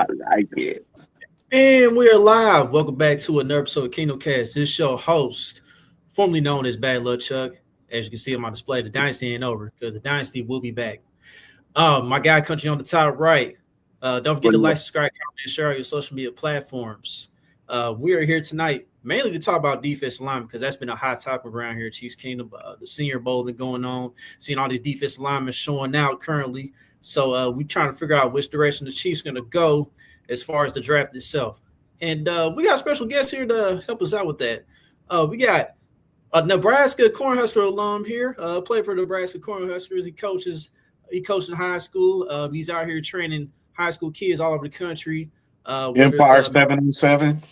I like it. And we are live. Welcome back to another episode of Kingdom Cast. This show host, formerly known as Bad Luck Chuck. As you can see on my display, the dynasty ain't over because the dynasty will be back. My guy country on the top right. Don't forget to like, subscribe, comment, and share on your social media platforms. We are here tonight mainly to talk about defensive linemen because that's been a hot topic around here at Chiefs Kingdom. The Senior Bowl been going on, seeing all these defensive linemen showing out currently. So we're trying to figure out which direction the Chiefs going to go as far as the draft itself. And we got special guests here to help us out with that. We got a Nebraska Cornhusker alum here, played for the Nebraska Cornhuskers. He coached in high school. He's out here training high school kids all over the country. Empire 707.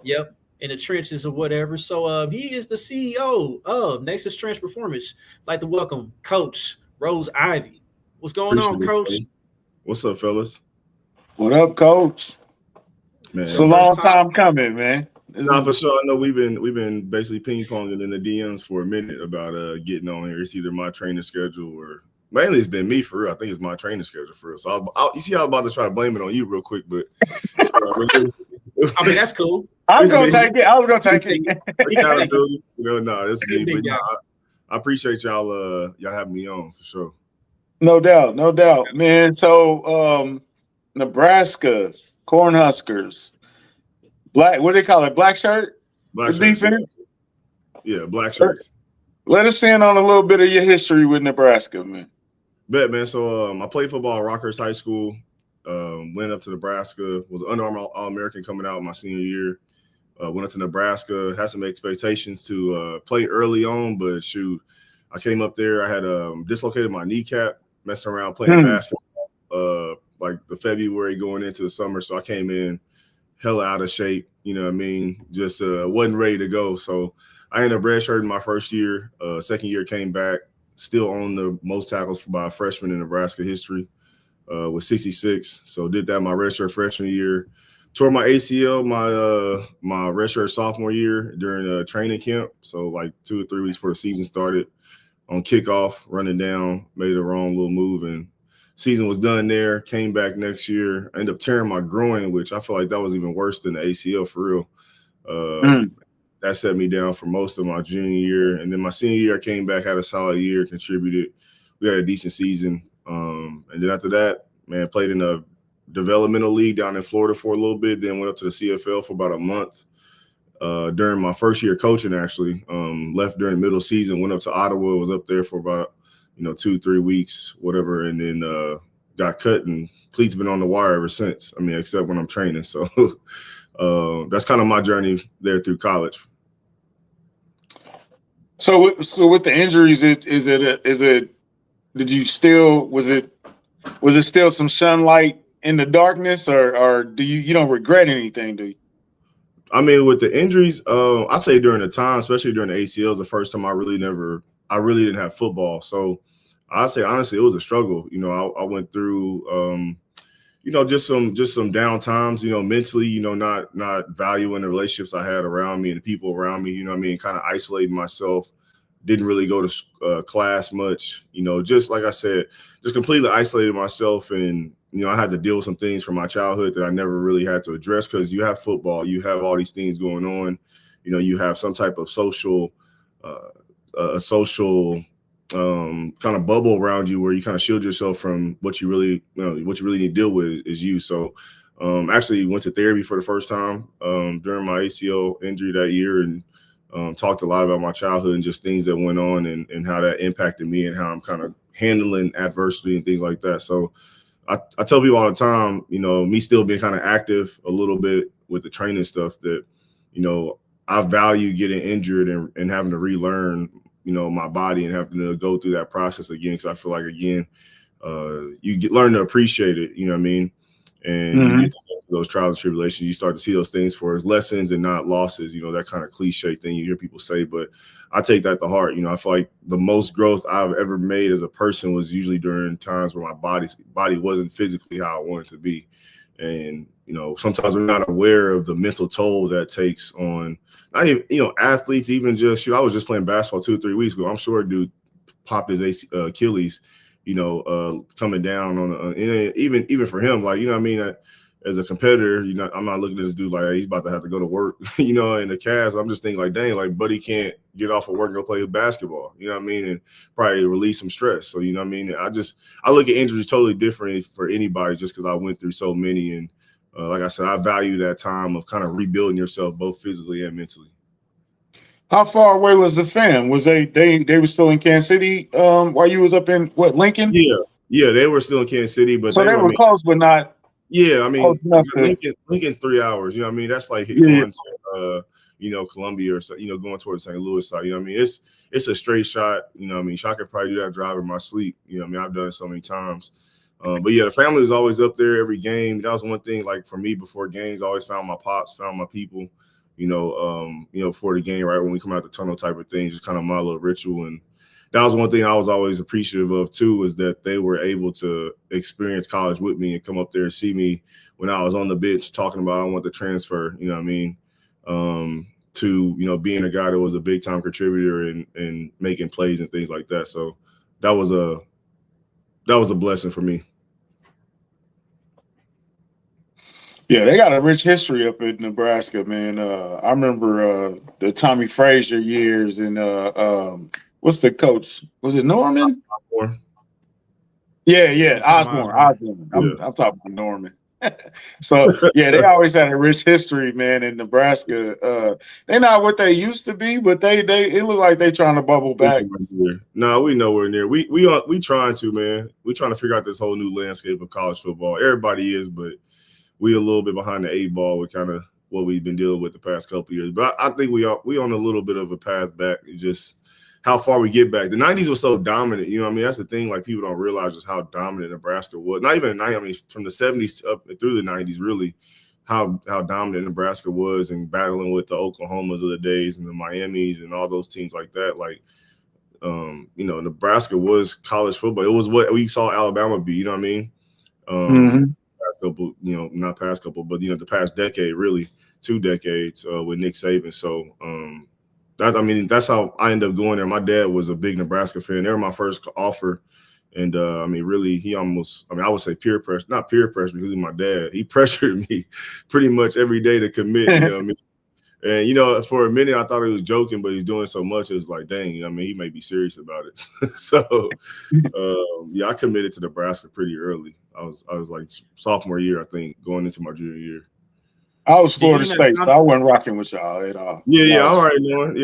Yep, in the trenches or whatever. So he is the CEO of Nexus Trench Performance. I'd like to welcome Coach Rose-Ivey. What's going on, Coach? What's up, fellas? What up, Coach? Man, it's a long time coming, man. Nah, for sure. I know we've been basically ping ponging in the DMs for a minute about getting on here. It's either my training schedule or mainly it's been me for real. I think it's my training schedule for real. So you see, I was about to try to blame it on you real quick, but I mean that's cool. I was gonna take it. That's me. But I appreciate y'all having me on for sure. No doubt, man. So Nebraska Cornhuskers, black. What do they call it? Black shirt. Black defense. Yeah, black shirts. Let us in on a little bit of your history with Nebraska, man. Bet, man. So I played football at Rockhurst High School. Went up to Nebraska. Was an Under Armour All-American coming out my senior year. Went up to Nebraska. Had some expectations to play early on, but shoot, I came up there. I had dislocated my kneecap, messing around playing basketball. Like the February going into the summer. So I came in hella out of shape, you know what I mean? Just wasn't ready to go. So I ended up redshirting my first year. Second year came back, still on the most tackles by a freshman in Nebraska history with 66. So did that my redshirt freshman year. Tore my ACL my redshirt sophomore year during training camp. So like 2 or 3 weeks before the season started on kickoff, running down, made a wrong little move and season was done there, came back next year, ended up tearing my groin, which I feel like that was even worse than the ACL for real. That set me down for most of my junior year. And then my senior year, I came back, had a solid year, contributed. We had a decent season. And then after that, man, played in a developmental league down in Florida for a little bit, then went up to the CFL for about a month. During my first year coaching, actually, left during the middle season, went up to Ottawa, was up there for about 2-3 weeks, whatever, and then got cut and cleats been on the wire ever since. I mean, except when I'm training. So that's kind of my journey there through college. So with the injuries, was it still some sunlight in the darkness, or do you don't regret anything, do you? I mean, with the injuries, I'd say during the time, especially during the ACLs, the first time I really didn't have football. So I'd say, honestly, it was a struggle. I went through, just some down times, mentally, not valuing the relationships I had around me and the people around me, kind of isolating myself, didn't really go to class much, just like I said, just completely isolated myself. And, I had to deal with some things from my childhood that I never really had to address because you have football, you have all these things going on, you have some type of social kind of bubble around you where you kind of shield yourself from what you really need to deal with is you. So actually went to therapy for the first time during my ACL injury that year and talked a lot about my childhood and just things that went on and how that impacted me and how I'm kind of handling adversity and things like that. So I tell people all the time, me still being kind of active a little bit with the training stuff that, I value getting injured and having to relearn, my body and having to go through that process again. Because I feel like, again, you learn to appreciate it, you know what I mean? And you get to go through those trials and tribulations. You start to see those things for as lessons and not losses, that kind of cliche thing you hear people say. But I take that to heart. I feel like the most growth I've ever made as a person was usually during times where my body wasn't physically how I wanted to be. And, sometimes we're not aware of the mental toll that takes on not even, athletes, even just, I was just playing basketball 2 or 3 weeks ago. I'm sure a dude popped his Achilles, coming down on even for him, like, as a competitor, you know, I'm not looking at this dude like, hey, he's about to have to go to work, you know, in the cast. I'm just thinking like, dang, like buddy can't get off of work and go play basketball, you know what I mean? And probably release some stress. So, you know what I mean? I look at injuries totally different for anybody just because I went through so many. And like I said, I value that time of kind of rebuilding yourself both physically and mentally. How far away was the fam? Was they were still in Kansas City while you was up in Lincoln? Yeah, they were still in Kansas City, but so they were close, but not. Yeah, I mean, Lincoln's 3 hours. You know what I mean? That's like going to you know, Columbia or so, you know, going towards St. Louis side. You know what I mean? It's a straight shot. You know what I mean? I could probably do that drive in my sleep. You know what I mean? I've done it so many times. But yeah, the family was always up there every game. That was one thing, like for me before games, I always found my pops, found my people, you know, before the game, right when we come out the tunnel type of thing, just kind of my little ritual. And that was one thing I was always appreciative of too, is that they were able to experience college with me and come up there and see me when I was on the bench talking about I want to transfer, you know what I mean, to, you know, being a guy that was a big time contributor and making plays and things like that. So that was a blessing for me. Yeah, they got a rich history up in Nebraska, man. I remember the Tommy Frazier years and what's the coach? Was it Norman? Osborne. Yeah, Osborne. I'm talking about Norman. So yeah, they always had a rich history, man, in Nebraska. They're not what they used to be, but it look like they trying to bubble back. No, we nowhere near. We trying to, man. We trying to figure out this whole new landscape of college football. Everybody is, but we a little bit behind the 8 ball with kind of what we've been dealing with the past couple of years. But I think we on a little bit of a path back. It's just how far we get back. The 90s was so dominant. You know what I mean? That's the thing. Like, people don't realize just how dominant Nebraska was. Not even the 90s. I mean, from the 70s up through the 90s, really, how dominant Nebraska was and battling with the Oklahomas of the days and the Miamis and all those teams like that. Like, you know, Nebraska was college football. It was what we saw Alabama be. You know what I mean? Past couple, you know, not past couple, but, you know, the past decade, really, 2 decades with Nick Saban. So, that's how I ended up going there. My dad was a big Nebraska fan. They were my first offer. And, I mean, really, he almost – I mean, I would say peer pressure. Not peer pressure because he's my dad. He pressured me pretty much every day to commit, you know what I mean? And, you know, for a minute, I thought he was joking, but he's doing so much. It was like, dang, you know what I mean? He may be serious about it. So, yeah, I committed to Nebraska pretty early. I was like sophomore year, I think, going into my junior year. I was Florida State, so I wasn't rocking with y'all at all. Yeah, I'm already knowing.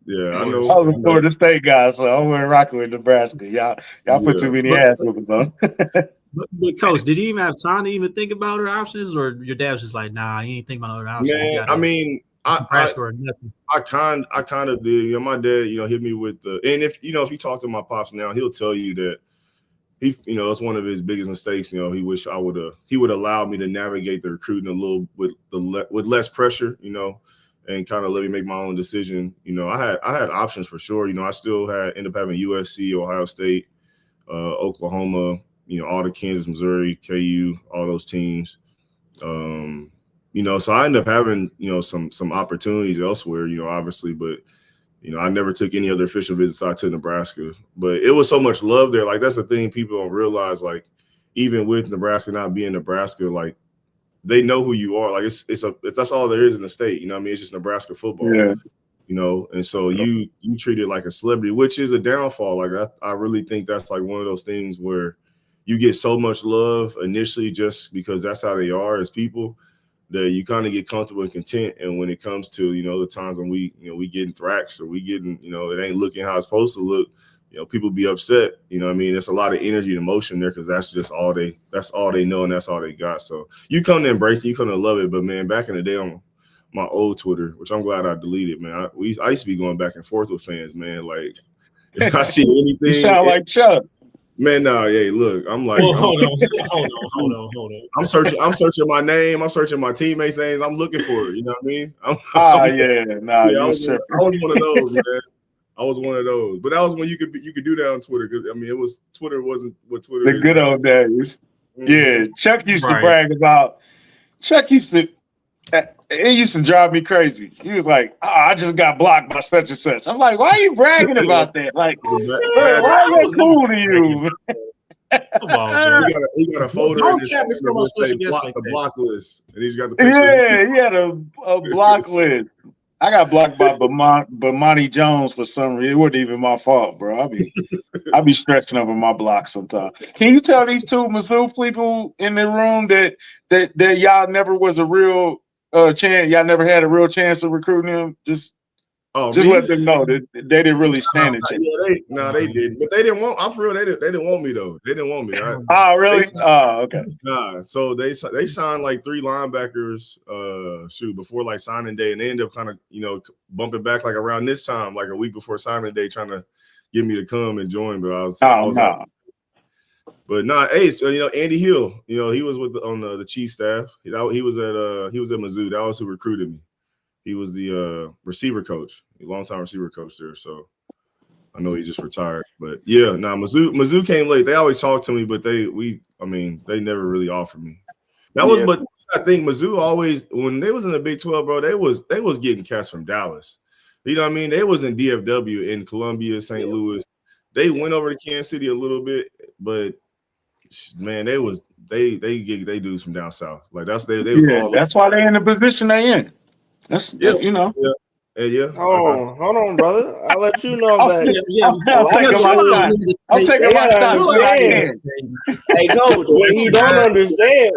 Yeah, I know. I was a Florida State guy, so I wasn't rocking with Nebraska. Y'all put too many ass whoopings on. But Coach, did you even have time to even think about other options, or your dad was just like, nah, you ain't think about other options? Man, I mean, Nebraska or nothing. I kind of did. You know, my dad, you know, hit me with and if you talk to my pops now, he'll tell you that you know, it's one of his biggest mistakes. You know, he would allow me to navigate the recruiting a little with less pressure, you know, and kind of let me make my own decision. You know, I had options for sure. You know, I still ended up having USC, Ohio State, Oklahoma, you know, all the Kansas, Missouri, KU, all those teams. You know, so I ended up having, you know, some opportunities elsewhere, you know, obviously, but you know, I never took any other official visits out to Nebraska, but it was so much love there. Like, that's the thing people don't realize. Like, even with Nebraska not being Nebraska, like, they know who you are. Like, it's that's all there is in the state. You know what I mean? It's just Nebraska football. Yeah. You know, and so you treat it like a celebrity, which is a downfall. Like, I really think that's like one of those things where you get so much love initially just because that's how they are as people, that you kind of get comfortable and content. And when it comes to, you know, the times when we getting thrashed or we getting, you know, it ain't looking how it's supposed to look, you know, people be upset. You know what I mean? There's a lot of energy and emotion there because that's all they know and that's all they got. So you come to embrace it, you come to love it. But man, back in the day on my old Twitter, which I'm glad I deleted, man, I used to be going back and forth with fans, man. Like, if I see anything, you sound like Chuck. Man, no, hey, look, I'm like, hold on. I'm searching my name, I'm searching my teammates' names, I'm looking for it. You know what I mean? I was one of those, man. I was one of those, but that was when you could do that on Twitter because I mean, Twitter wasn't what Twitter. The good old days. Mm-hmm. Yeah, Chuck used to brag about. It used to drive me crazy. He was like, I just got blocked by such and such. I'm like, why are you bragging about that? Like, why is that cool to you? Come on, man. He got a folder Don't in his cap me from my social guest like the that. block list, and he's got the picture. Yeah, he had a block list. I got blocked by Bomani Jones for some reason. It wasn't even my fault, bro. I be stressing over my block sometimes. Can you tell these two Mizzou people in the room that y'all never was a real chance? Y'all never had a real chance of recruiting him? Just let them know that they didn't really stand a chance. Yeah, they didn't, but they didn't want. I'm for real. They didn't want me though. They didn't want me. Oh, really? Okay. Nah. So they signed like 3 linebackers. Before like signing day, and they ended up kind of bumping back like around this time, like a week before signing day, trying to get me to come and join. But I was out. But Ace, Andy Hill, he was on the Chiefs staff. He was at Mizzou. That was who recruited me. He was the receiver coach, longtime receiver coach there. So I know he just retired. But yeah, Mizzou came late. They always talk to me, but they never really offered me. But I think Mizzou always, when they was in the Big 12, bro, they was getting cats from Dallas. You know what I mean? They was in DFW in Columbia, St. Louis. They went over to Kansas City a little bit, but man, they dudes from down south. Like that's why they in the position they in. That's Yeah. Oh, hold on, brother. I'll let you know that. I'm taking my shot. Hey, Coach, he don't understand.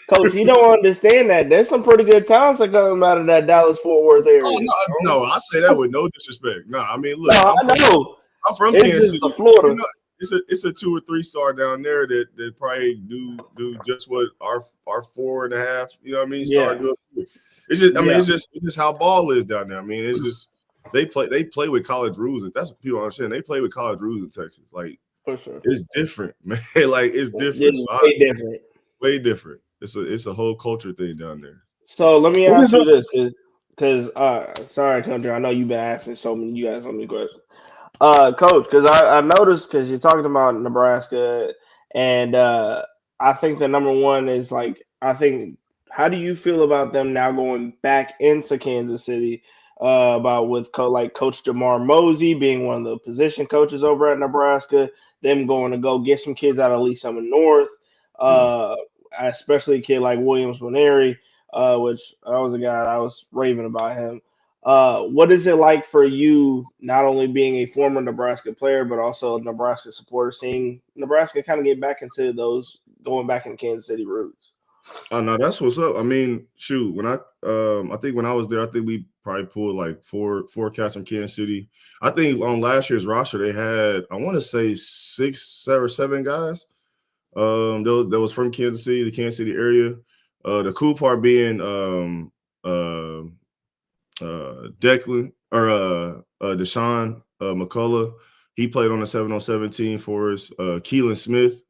Coach, he don't understand that. There's some pretty good talents that come out of that Dallas-Fort Worth area. Oh, no, I say that with no disrespect. No, I mean, look. No, I know. I'm from Kansas City, Florida. It's a 2 or 3 star down there that probably do just what our 4.5, star do. It's just it's just how ball is down there. I mean, it's just they play with college rules, and that's what people understand. They play with college rules in Texas. Like, for sure, it's different, man. Like, it's different. Way different. It's a whole culture thing down there. So let me ask you this, because sorry, Country, I know you've been asking you guys so many questions. Coach, because I noticed, because you're talking about Nebraska, and I think the number one is how do you feel about them now going back into Kansas City? About with Coach Jamar Mosey being one of the position coaches over at Nebraska, them going to go get some kids out of Lee Summit North, especially a kid like Williams Winery, which I was a guy I was raving about him. What is it like for you, not only being a former Nebraska player, but also a Nebraska supporter, seeing Nebraska kind of get back into those going back in Kansas City roots? Oh no, that's what's up. I mean, shoot, when I think when I was there, I think we probably pulled like four cats from Kansas City. I think on last year's roster they had, I want to say 6, 7, or 7 guys. That was from Kansas City, the Kansas City area. The cool part being Declan or Deshaun McCullough. He played on the 7-on-7 team for us. Keelan Smith,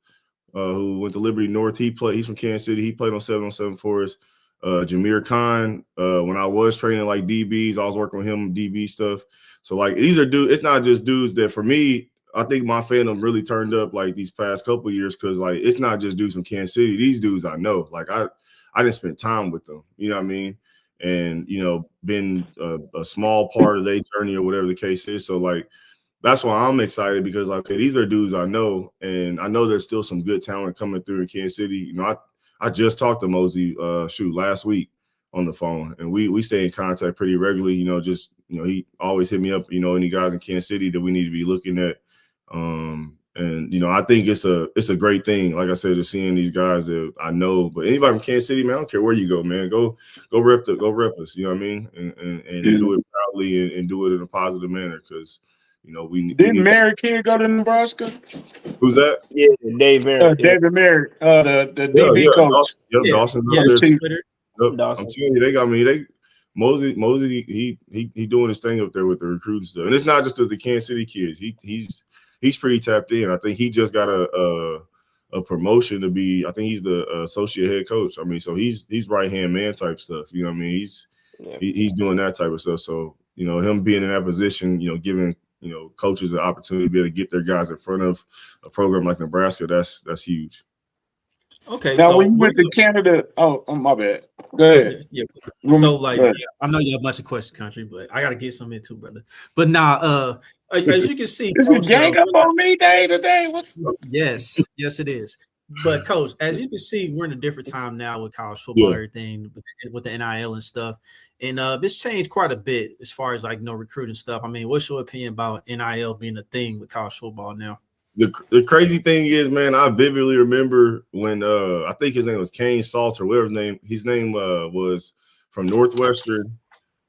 who went to Liberty North, he's from Kansas City. He played on 7-on-7 for us. Jameer Khan, when I was training like DBs, I was working with him DB stuff. So like these are dudes. It's not just dudes that, for me, I think my fandom really turned up like these past couple of years, because like it's not just dudes from Kansas City. These dudes I know. Like I didn't spend time with them. You know what I mean? And been a small part of their journey or whatever the case is. So like that's why I'm excited, because like, okay, these are dudes I know, and I know there's still some good talent coming through in Kansas City. I just talked to Mosey last week on the phone, and we stay in contact pretty regularly. He always hit me up, any guys in Kansas City that we need to be looking at. And I think it's a great thing, like I said, to seeing these guys that I know. But anybody from Kansas City, man, I don't care where you go, man. Go rep us, you know what I mean? And do it proudly and do it in a positive manner, because Didn't Merritt kid go to Nebraska? Who's that? Yeah, Dave Merritt. David Merritt, the DB coach. Dawson's up there. I'm telling you, they got me. Mosey, he doing his thing up there with the recruiting stuff, and it's not just with the Kansas City kids. He's pretty tapped in. I think he just got a promotion to be. I think he's the associate head coach. I mean, so he's right hand man type stuff. You know what I mean? He's doing that type of stuff. So him being in that position, giving coaches the opportunity to be able to get their guys in front of a program like Nebraska, that's huge. Okay. Now, when you went to Canada, my bad. Go ahead. Yeah. So, I know you have a bunch of questions, Country, but I got to get some in too, brother. But now, As you can see, Is it gang up on me day today? Yes, it is. But Coach, as you can see, we're in a different time now with college football, everything with the NIL and stuff, and it's changed quite a bit as far as like recruiting stuff. I mean, what's your opinion about NIL being a thing with college football now? The crazy thing is, man, I vividly remember when I think his name was Kane Salter, or whatever his name was from Northwestern,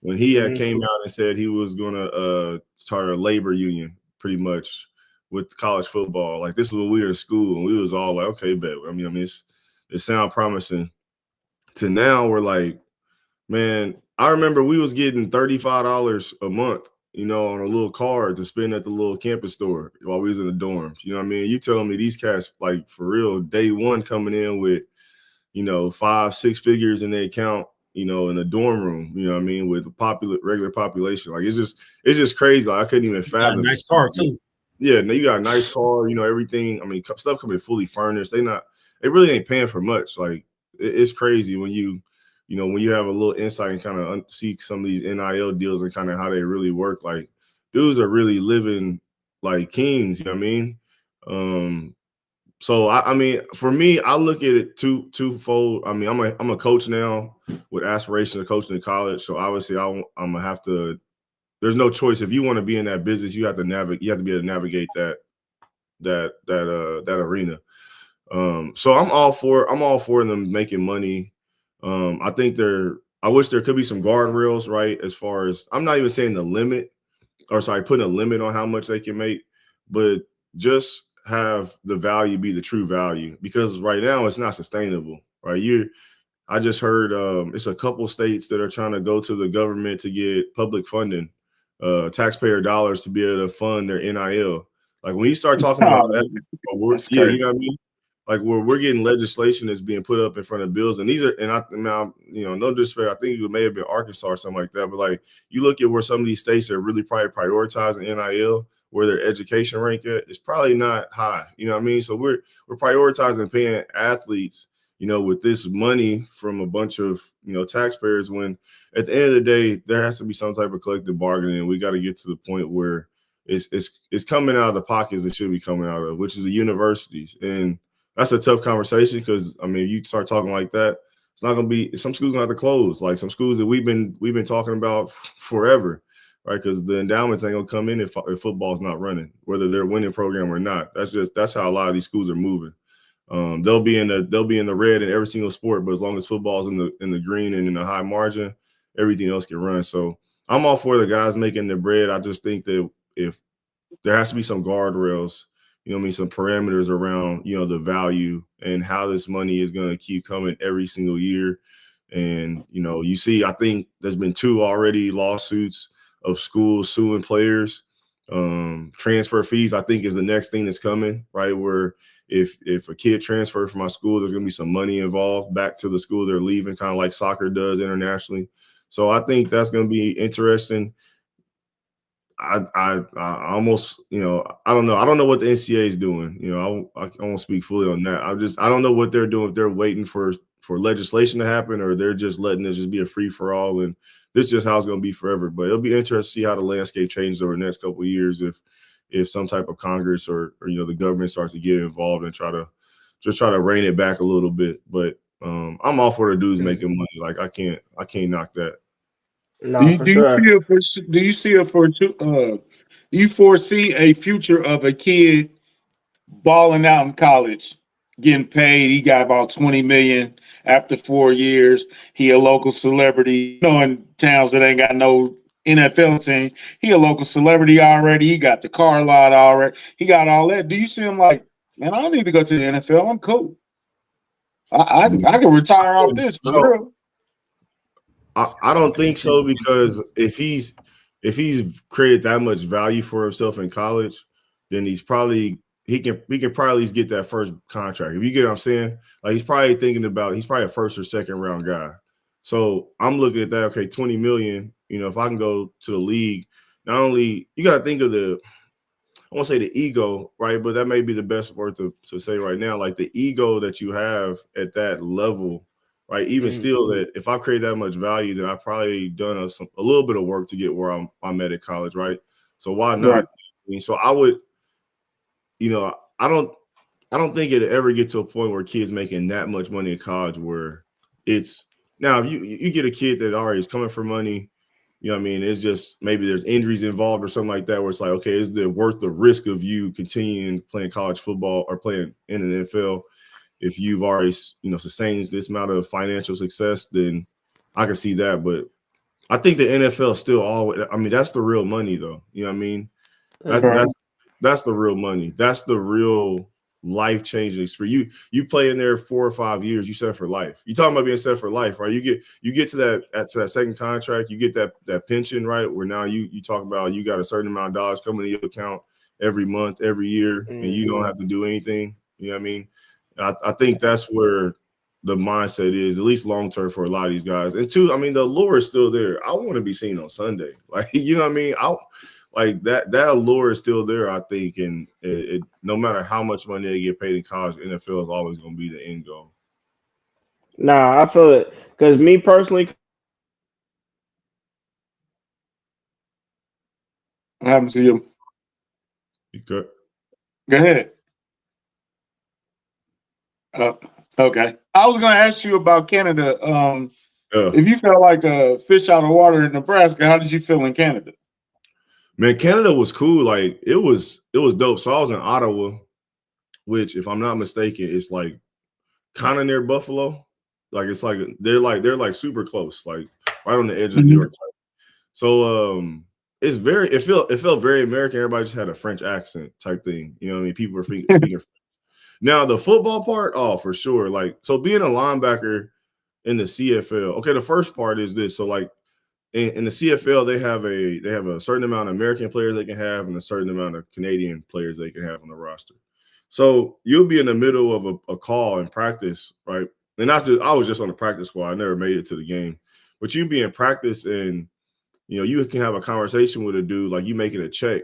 when he had came out and said he was gonna start a labor union, pretty much, with college football. Like, this was when we were in school, and we was all like, okay, bet. I mean, it sounds promising. To now, we're like, man, I remember we was getting $35 a month, on a little card to spend at the little campus store while we was in the dorms. You know what I mean? You telling me these cats, like, for real, day one coming in with, 5-6 figures in their account, in a dorm room, you know what I mean, with the regular population. Like, it's just crazy. Like, I couldn't even fathom. Nice car too. Yeah, you got a nice car, everything. I mean, stuff coming fully furnished. They really ain't paying for much. Like, it's crazy when you have a little insight and kind of see some of these NIL deals and kind of how they really work. Like, dudes are really living like kings, you know what I mean? So I mean, for me, I look at it twofold. I mean, I'm a coach now with aspirations of coaching in college. So obviously I'm gonna have to, there's no choice. If you want to be in that business, you have to be able to navigate that arena. So I'm all for them making money. I think I wish there could be some guardrails, right? As far as, I'm not even saying putting a limit on how much they can make, but just have the value be the true value, because right now it's not sustainable, right? I just heard it's a couple states that are trying to go to the government to get public funding, taxpayer dollars, to be able to fund their NIL. Like, when you start talking about that, you know what I mean? Like, where we're getting legislation that's being put up in front of bills, and these are, and no disrespect, I think it may have been Arkansas or something like that, but like, you look at where some of these states are really probably prioritizing NIL, where their education rank at, is probably not high. You know what I mean? So we're prioritizing paying athletes, with this money from a bunch of, taxpayers, when at the end of the day, there has to be some type of collective bargaining, and we got to get to the point where it's coming out of the pockets it should be coming out of, which is the universities. And that's a tough conversation, because, I mean, you start talking like that, it's not going to be, some schools going to have to close, like some schools that we've been talking about forever, right? Because the endowments ain't going to come in if football's not running, whether they're a winning program or not. That's how a lot of these schools are moving. They'll be in the red in every single sport, but as long as football's in the green and in the high margin, everything else can run. So I'm all for the guys making the bread. I just think that if there has to be some guardrails, some parameters around, the value and how this money is going to keep coming every single year. And, you see, I think there's been 2 already lawsuits of schools suing players. Transfer fees, I think, is the next thing that's coming, right? Where if a kid transferred from my school, there's going to be some money involved back to the school they're leaving, kind of like soccer does internationally. So I think that's going to be interesting. I almost, I don't know. I don't know what the NCAA is doing. I won't speak fully on that. I don't know what they're doing. If they're waiting for legislation to happen, or they're just letting it just be a free for all, and this is just how it's going to be forever. But it'll be interesting to see how the landscape changes over the next couple of years, if some type of Congress or the government starts to get involved and try to rein it back a little bit. But I'm all for the dudes making money. Like, I can't knock that. No, Do you foresee a future of a kid balling out in college, getting paid? He got about $20 million after 4 years. He a local celebrity, in towns that ain't got no NFL team. He a local celebrity already. He got the car lot already. He got all that. Do you see him like, man, I don't need to go to the NFL. I'm cool. I can retire off this for real. I don't think so, because if he's created that much value for himself in college, then he can probably at least get that first contract. If you get what I'm saying, like, he's probably a first or second round guy. So I'm looking at that. Okay, $20 million. If I can go to the league, not only you got to think of I won't say the ego, right? But that may be the best word to say right now. Like, the ego that you have at that level. Right. Even still, that if I create that much value, then I've probably done a little bit of work to get where I'm at college. Right. So why not? Right. mean? So I would, I don't think it'd ever get to a point where kids making that much money in college where it's now if you get a kid that already is coming for money, you know what I mean? It's just maybe there's injuries involved or something like that where it's like, okay, is it worth the risk of you continuing playing college football or playing in an NFL? If you've already, sustained this amount of financial success, then I can see that. But I think the NFL still always, I mean, that's the real money though. You know what I mean? That's the real money. That's the real life-changing experience. You play in there 4 or 5 years, you set for life. You talking about being set for life, right? You get to that second contract, you get that pension, right? Where now you talk about you got a certain amount of dollars coming to your account every month, every year, and you don't have to do anything. You know what I mean? I think that's where the mindset is, at least long term for a lot of these guys. And two, I mean, the allure is still there. I want to be seen on Sunday. Like, you know what I mean? Like that allure is still there, I think. And it no matter how much money they get paid in college, NFL is always going to be the end goal. Nah, I feel it. Because me personally. What happened to you? You good? Go ahead. Okay. I was going to ask you about Canada. If you felt like a fish out of water in Nebraska, how did you feel in Canada? Man, Canada was cool. Like it was dope. So I was in Ottawa, which, if I'm not mistaken, it's like kind of near Buffalo. Like it's like they're like super close, like right on the edge of New York. So it felt very American. Everybody just had a French accent type thing. You know what I mean? People were speaking French. Now the football part, oh, for sure. Like, so being a linebacker in the CFL. Okay, the first part is this. So like in the CFL, they have a certain amount of American players they can have and a certain amount of Canadian players they can have on the roster. So you'll be in the middle of a call in practice, right? And I was just on the practice squad. I never made it to the game. But you'd be in practice and, you can have a conversation with a dude, like you making a check,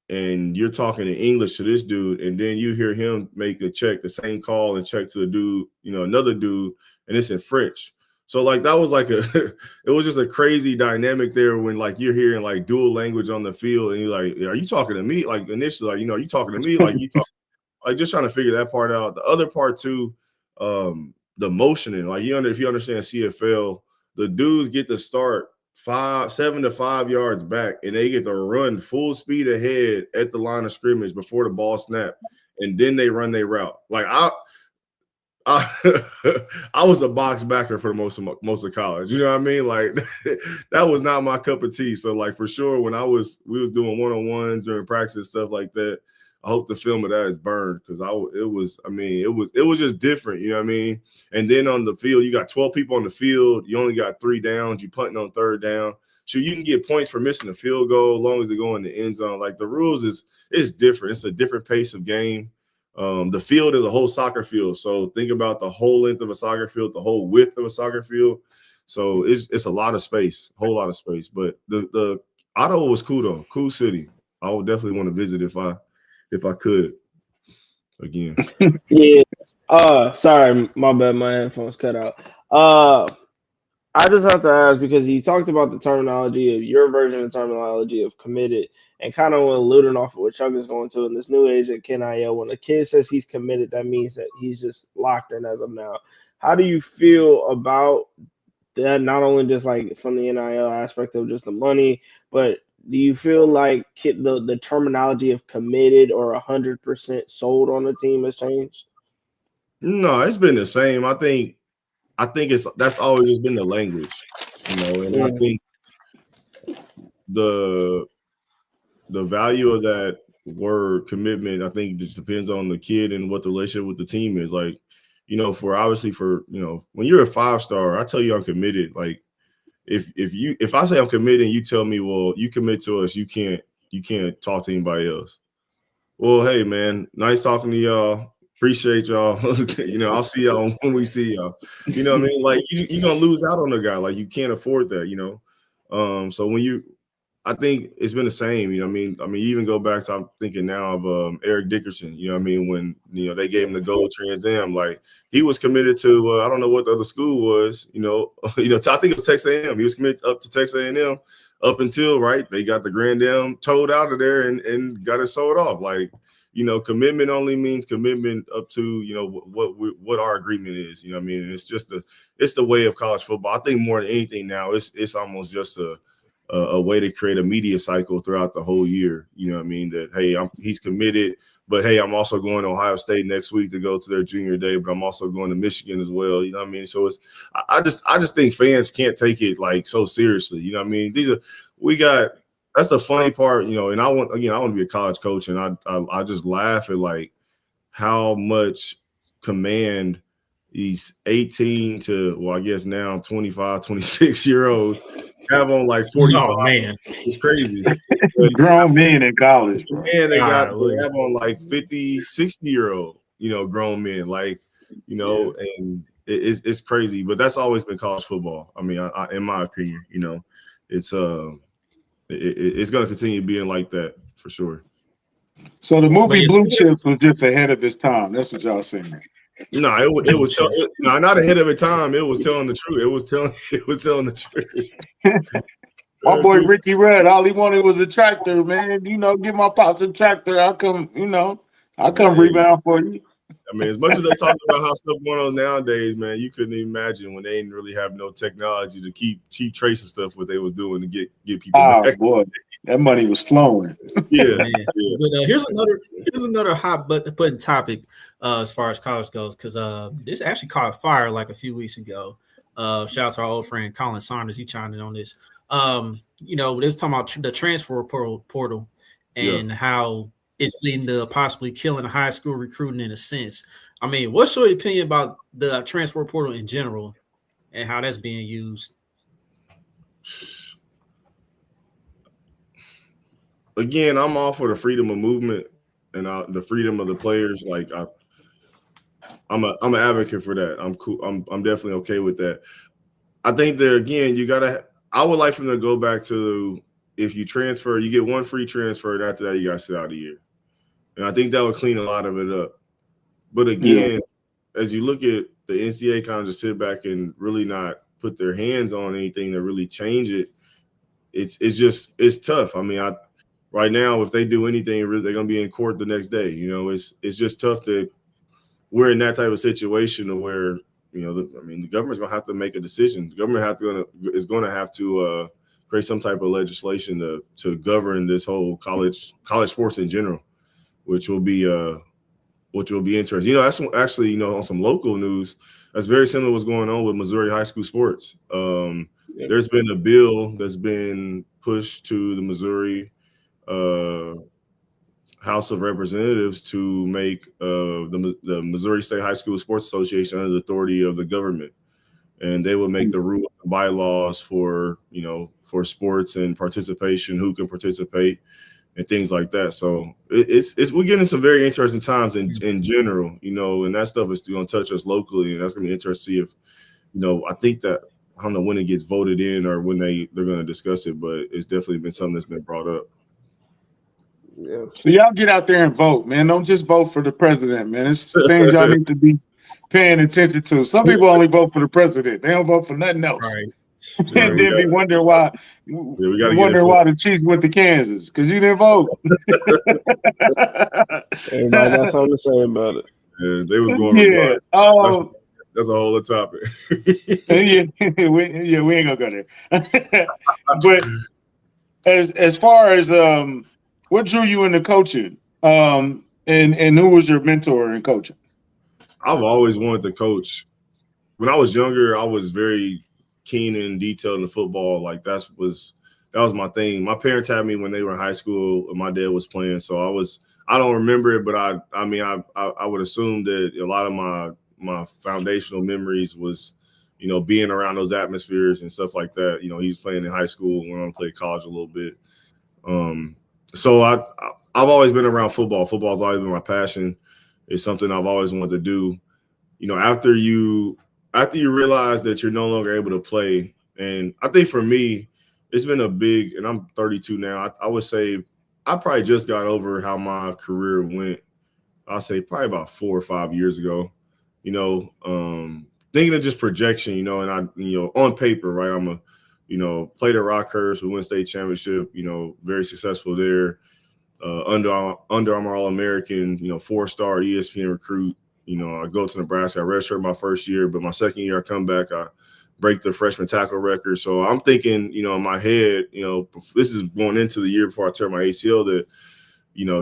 and you're talking in English to this dude, and then you hear him make a check, the same call and check to the dude, another dude, and it's in French. So like that was like it was just a crazy dynamic there when like you're hearing like dual language on the field, and you're like, are you talking to me? Like initially, like, are you talking to me? Like you talk, like just trying to figure that part out. The other part too, the motioning, like if you understand CFL, the dudes get to start 7 to 5 yards back, and they get to run full speed ahead at the line of scrimmage before the ball snap, and then they run their route. Like I was a box backer for most of college. You know what I mean? Like that was not my cup of tea. So like for sure, when we was doing one-on-ones during practice and stuff like that, I hope the film of that is burned because it was just different. You know what I mean? And then on the field, you got 12 people on the field. You only got 3 downs. You punting on 3rd down. So you can get points for missing a field goal as long as they go in the end zone. Like the rules is different. It's a different pace of game. The field is a whole soccer field. So think about the whole length of a soccer field, the whole width of a soccer field. So it's a lot of space, a whole lot of space. But the Ottawa was cool though, cool city. I would definitely want to visit if I could again. Yeah. Sorry, my bad. My headphones cut out. I just have to ask because you talked about the terminology of your version of the terminology of committed, and kind of alluding off of what Chuck is going to in this new age at NIL. When a kid says he's committed, that means that he's just locked in as of now. How do you feel about that? Not only just like from the NIL aspect of just the money, but do you feel like the terminology of committed or 100% sold on the team has changed? No, it's been the same. I think that's always just been the language, and I think the value of that word commitment, I think just depends on the kid and what the relationship with the team is. Like, for when you're a 5-star, I tell you I'm committed. Like if I say I'm committed and you tell me, well, you commit to us, you can't talk to anybody else. Well, hey man, nice talking to y'all. Appreciate y'all. I'll see y'all when we see y'all. You know what I mean? Like you're gonna lose out on a guy. Like you can't afford that, So I think it's been the same. I mean, you even go back to, I'm thinking now of Eric Dickerson. You know what I mean? When they gave him the gold Trans Am, like he was committed to I don't know what the other school was. I think it was Texas A&M. He was committed up to Texas A&M. up until they got the Grand Dam towed out of there and got it sold off. Like, commitment only means commitment up to, what our agreement is, you know what I mean? And it's the way of college football. I think more than anything now, it's almost just a way to create a media cycle throughout the whole year. You know what I mean? That, hey, he's committed, but hey, I'm also going to Ohio State next week to go to their junior day, but I'm also going to Michigan as well. You know what I mean? So I just think fans can't take it like so seriously. You know what I mean? That's the funny part, and I want to be a college coach, and I just laugh at like how much command these 18 to, well, I guess now 25, 26-year-olds have on like 45. Oh, man. It's crazy. Grown men in college. And they have on like 50, 60-year-old, grown men, like, and it's crazy. But that's always been college football. I mean, I in my opinion, it's it's going to continue being like that for sure. So the movie Blue Chips was just ahead of its time. That's what y'all saying. No, it was not ahead of its time. It was telling the truth. It was telling the truth. My boy Ricky Rudd, all he wanted was a tractor, man. Give my pops a tractor. I'll come rebound for you. I mean, as much as they talk about how stuff going on nowadays, man, you couldn't even imagine when they didn't really have no technology to keep tracing stuff what they was doing to get people back. Boy, that money was flowing. Yeah. But here's another hot button topic as far as college goes, because this actually caught fire like a few weeks ago. Shout out to our old friend Colin Saunders. He chimed in on this. They was talking about the transfer portal and how it's leading to possibly killing high school recruiting in a sense. I mean, what's your opinion about the transfer portal in general and how that's being used? Again, I'm all for the freedom of movement and the freedom of the players. Like I'm an advocate for that. I'm cool. I'm definitely okay with that. I think that, again, I would like for them to go back to, if you transfer, you get one free transfer, and after that you got to sit out a year. And I think that would clean a lot of it up. But again, as you look at the NCAA kind of just sit back and really not put their hands on anything to really change it, it's tough. I mean, right now, if they do anything, they're going to be in court the next day. It's just tough we're in that type of situation where, the government's going to have to make a decision. The government is going to have to create some type of legislation to govern this whole college sports in general, which will be interesting. That's actually, on some local news, that's very similar to what's going on with Missouri high school sports. There's been a bill that's been pushed to the Missouri House of Representatives to make the Missouri State High School Sports Association under the authority of the government, and they will make the rules and bylaws for sports and participation, who can participate, and things like that. So we're getting some very interesting times in general, and that stuff is going to touch us locally, and that's going to be interesting to see if, I think that, I don't know when it gets voted in or when they're going to discuss it, but it's definitely been something that's been brought up. Yeah. So y'all get out there and vote, man. Don't just vote for the president, man. It's things y'all need to be paying attention to. Some people only vote for the president. They don't vote for nothing else. Right. And then they wonder why. Why the Chiefs went to Kansas, because you didn't vote. Everybody got something to say about it. Yeah, they was going. That's a whole other topic. we ain't gonna go there. But as far as what drew you into coaching, and who was your mentor in coaching? I've always wanted to coach. When I was younger, I was very keen and detailed in the football. Like that was my thing. My parents had me when they were in high school, and my dad was playing. So I don't remember it, but I would assume that a lot of my foundational memories was, being around those atmospheres and stuff like that. He was playing in high school, went on to play college a little bit. So I've always been around football. Football's always been my passion. It's something I've always wanted to do. After you realize that you're no longer able to play, and I think for me, it's been a big, and I'm 32 now, I would say I probably just got over how my career went. I'll say probably about 4 or 5 years ago, thinking of just projection, and on paper, right, I'm a played at Rockhurst, we won state championship, very successful there. Under Armour All-American, 4-star ESPN recruit. I go to Nebraska. I redshirt my first year, but my second year I come back, I break the freshman tackle record. So I'm thinking, in my head, this is going into the year before I tear my ACL that,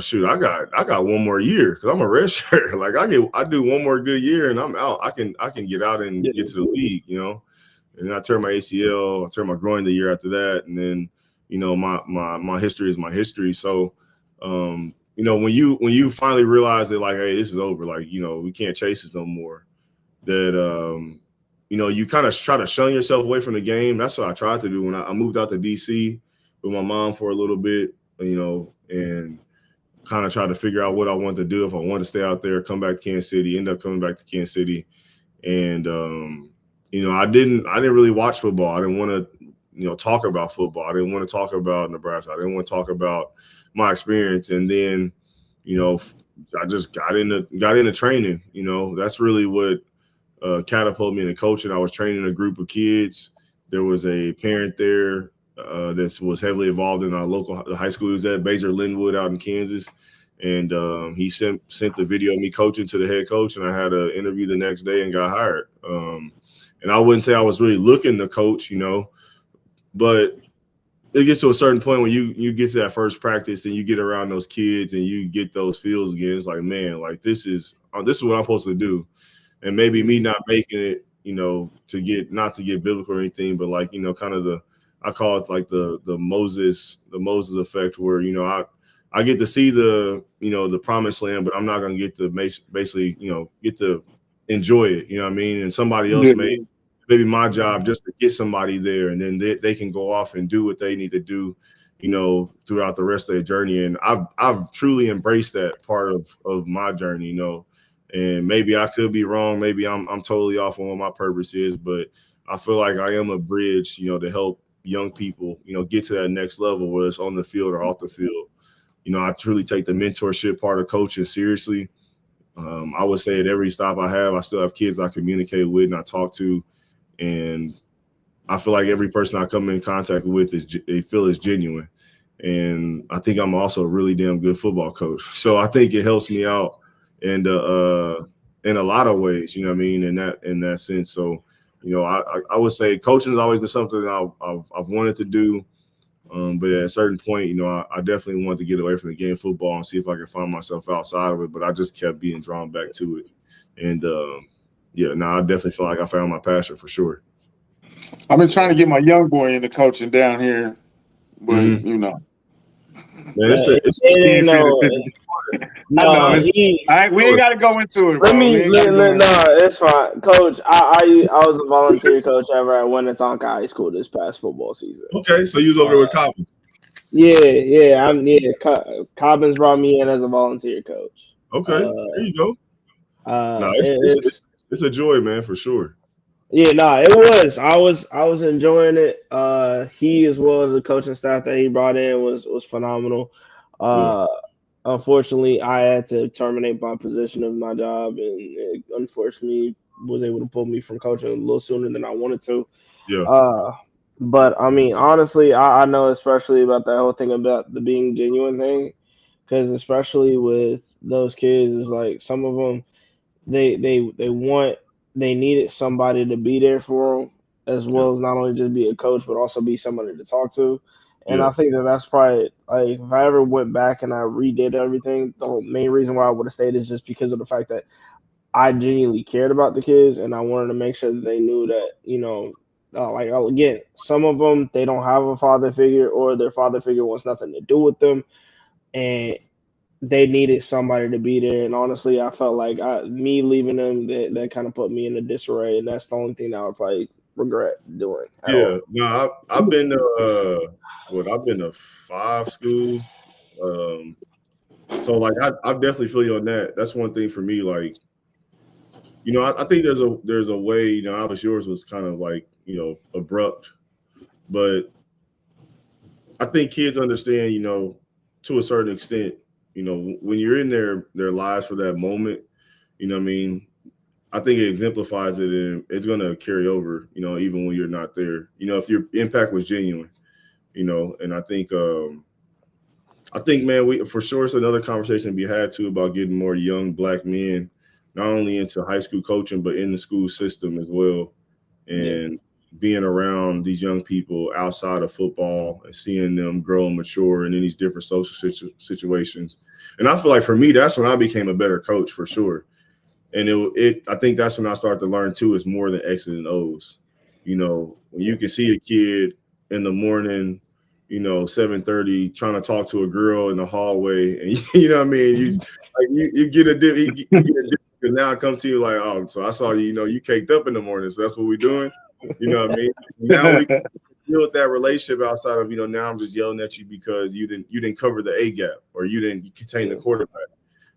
shoot, I got one more year because I'm a redshirt. Like I do one more good year and I'm out. I can get out and get to the league, And then I tear my ACL, I tear my groin the year after that, and then my history is my history. So when you finally realize that, like, hey, this is over, like, we can't chase this no more, that you kind of try to shun yourself away from the game. That's what I tried to do when I moved out to DC with my mom for a little bit, and kind of tried to figure out what I wanted to do, if I wanted to stay out there, come back to Kansas City, end up coming back to Kansas City. And I didn't really watch football. I didn't want to talk about football. I didn't want to talk about Nebraska. I didn't want to talk about my experience. And then I just got into training. That's really what catapulted me into coaching. I was training a group of kids. There was a parent there that was heavily involved in our local high school. He was at Baser Linwood out in Kansas. And he sent the video of me coaching to the head coach, and I had an interview the next day and got hired. And I wouldn't say I was really looking to coach, but it gets to a certain point when you get to that first practice and you get around those kids and you get those feels again. It's like, man, like this is what I'm supposed to do. And maybe me not making it, not to get biblical or anything, but like, kind of I call it like the Moses effect, where, I get to see the promised land, but I'm not going to get to basically, get to enjoy it. You know what I mean? And somebody else maybe my job just to get somebody there, and then they can go off and do what they need to do, throughout the rest of their journey. And I've truly embraced that part of my journey, and maybe I could be wrong. Maybe I'm totally off on what my purpose is, but I feel like I am a bridge, to help young people, get to that next level, whether it's on the field or off the field. I truly take the mentorship part of coaching seriously. I would say at every stop I have, I still have kids I communicate with and I talk to. And I feel like every person I come in contact with they feel is genuine. And I think I'm also a really damn good football coach. So I think it helps me out in a lot of ways, in that sense. So, I would say coaching has always been something that I've wanted to do. But at a certain point, I definitely wanted to get away from the game of football and see if I could find myself outside of it. But I just kept being drawn back to it. And, I definitely feel like I found my passion for sure. I've been trying to get my young boy into coaching down here, but, Man, we ain't got to go into it, bro. It's fine. Coach, I was a volunteer coach ever at Winnetonka High School this past football season. Okay, so you was over there with Cobbins. Yeah. Cobbins brought me in as a volunteer coach. Okay, there you go. It's a joy, man, for sure. Yeah, it was. I was enjoying it. He, as well as the coaching staff that he brought in, was phenomenal. Unfortunately, I had to terminate my position of my job, and it unfortunately was able to pull me from coaching a little sooner than I wanted to. Yeah. But I mean, honestly, I know especially about that whole thing about the being genuine thing, because especially with those kids, it's like some of them, they needed somebody to be there for them, as well as not only just be a coach, but also be somebody to talk to. And I think that's probably, like, if I ever went back and I redid everything, the main reason why I would have stayed is just because of the fact that I genuinely cared about the kids, and I wanted to make sure that they knew that, again, some of them, they don't have a father figure, or their father figure wants nothing to do with them, and they needed somebody to be there. And honestly, I felt like me leaving them, that kind of put me in a disarray, and that's the only thing that I would probably regret doing. No, I've been to I've been to 5 schools. So like I definitely feel you on that. That's one thing for me. Like, I think there's a way. Obviously yours was kind of like abrupt, but I think kids understand. To a certain extent. When you're in their lives for that moment, I think it exemplifies it, and it's going to carry over, even when you're not there, if your impact was genuine, and I think, man, we for sure it's another conversation to be had too about getting more young Black men, not only into high school coaching, but in the school system as well. And being around these young people outside of football and seeing them grow and mature and in these different social situations. And I feel like for me, that's when I became a better coach for sure. And I think that's when I started to learn too, is more than X's and O's. When you can see a kid in the morning, 7:30 trying to talk to a girl in the hallway, and you know what I mean? You get a dip, because now I come to you like, oh, so I saw you caked up in the morning, so that's what we're doing. You know what I mean? Now we can build that relationship outside of, now I'm just yelling at you because you didn't cover the A gap or you didn't contain the quarterback,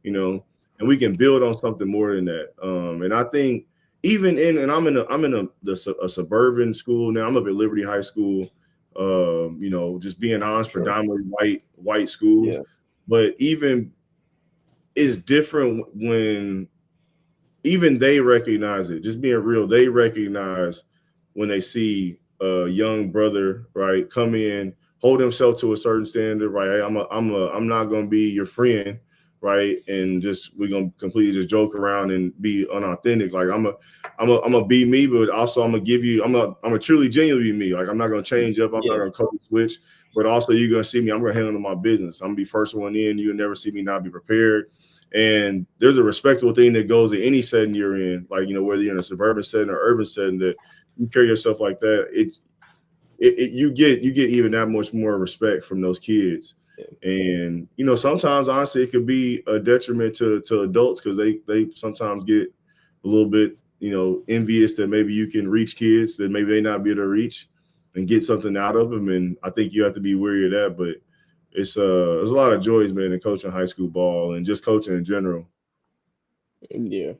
and we can build on something more than that. And I think even I'm in a suburban school now. I'm up at Liberty High School. Just being honest, predominantly white school. Yeah. But even it's different when even they recognize it. Just being real, they recognize when they see a young brother, right, come in, hold himself to a certain standard, right? Hey, I'm not gonna be your friend, right? And we're gonna completely just joke around and be unauthentic. Like I'm gonna be me, but also I'm gonna truly genuinely be me. Like I'm not gonna change up, I'm not gonna code switch, but also you're gonna see me, I'm gonna handle my business. I'm gonna be first one in, you'll never see me not be prepared. And there's a respectable thing that goes in any setting you're in, like, whether you're in a suburban setting or urban setting, that you carry yourself like that, you get even that much more respect from those kids. And sometimes honestly it could be a detriment to adults, because they sometimes get a little bit envious that maybe you can reach kids that maybe they not be able to reach and get something out of them. And I think you have to be wary of that. But there's a lot of joys, man, in coaching high school ball and just coaching in general. Yeah,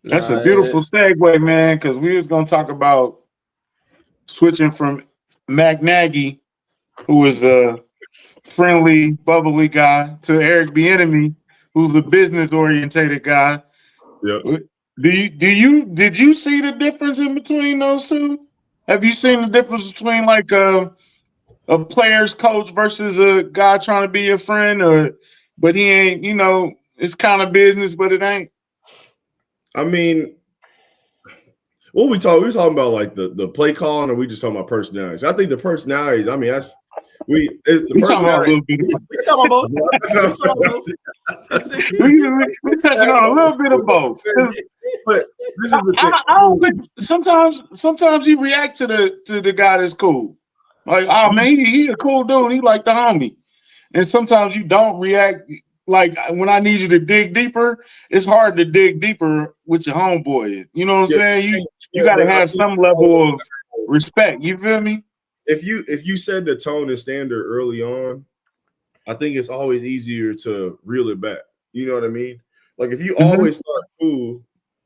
that's a beautiful segue, man, because we was gonna talk about switching from Mac Nagy, who was a friendly, bubbly guy, to Eric Bieniemy, who's a business-oriented guy. Yep. Did you see the difference in between those two? Have you seen the difference between like a player's coach versus a guy trying to be your friend, but he ain't, it's kind of business, but it ain't? I mean, what we were talking about like the play calling, or we just talking about personalities? I think the personalities, I mean, we're touching on a little bit of both. But this is the thing. I don't think sometimes you react to the guy that's cool. Like, oh man, he a cool dude. He like the homie. And sometimes you don't react. Like when I need you to dig deeper, it's hard to dig deeper with your homeboy. You know what I'm saying? You got to have some level of respect. You feel me? If you set the tone and standard early on, I think it's always easier to reel it back. You know what I mean? Like if you always start cool,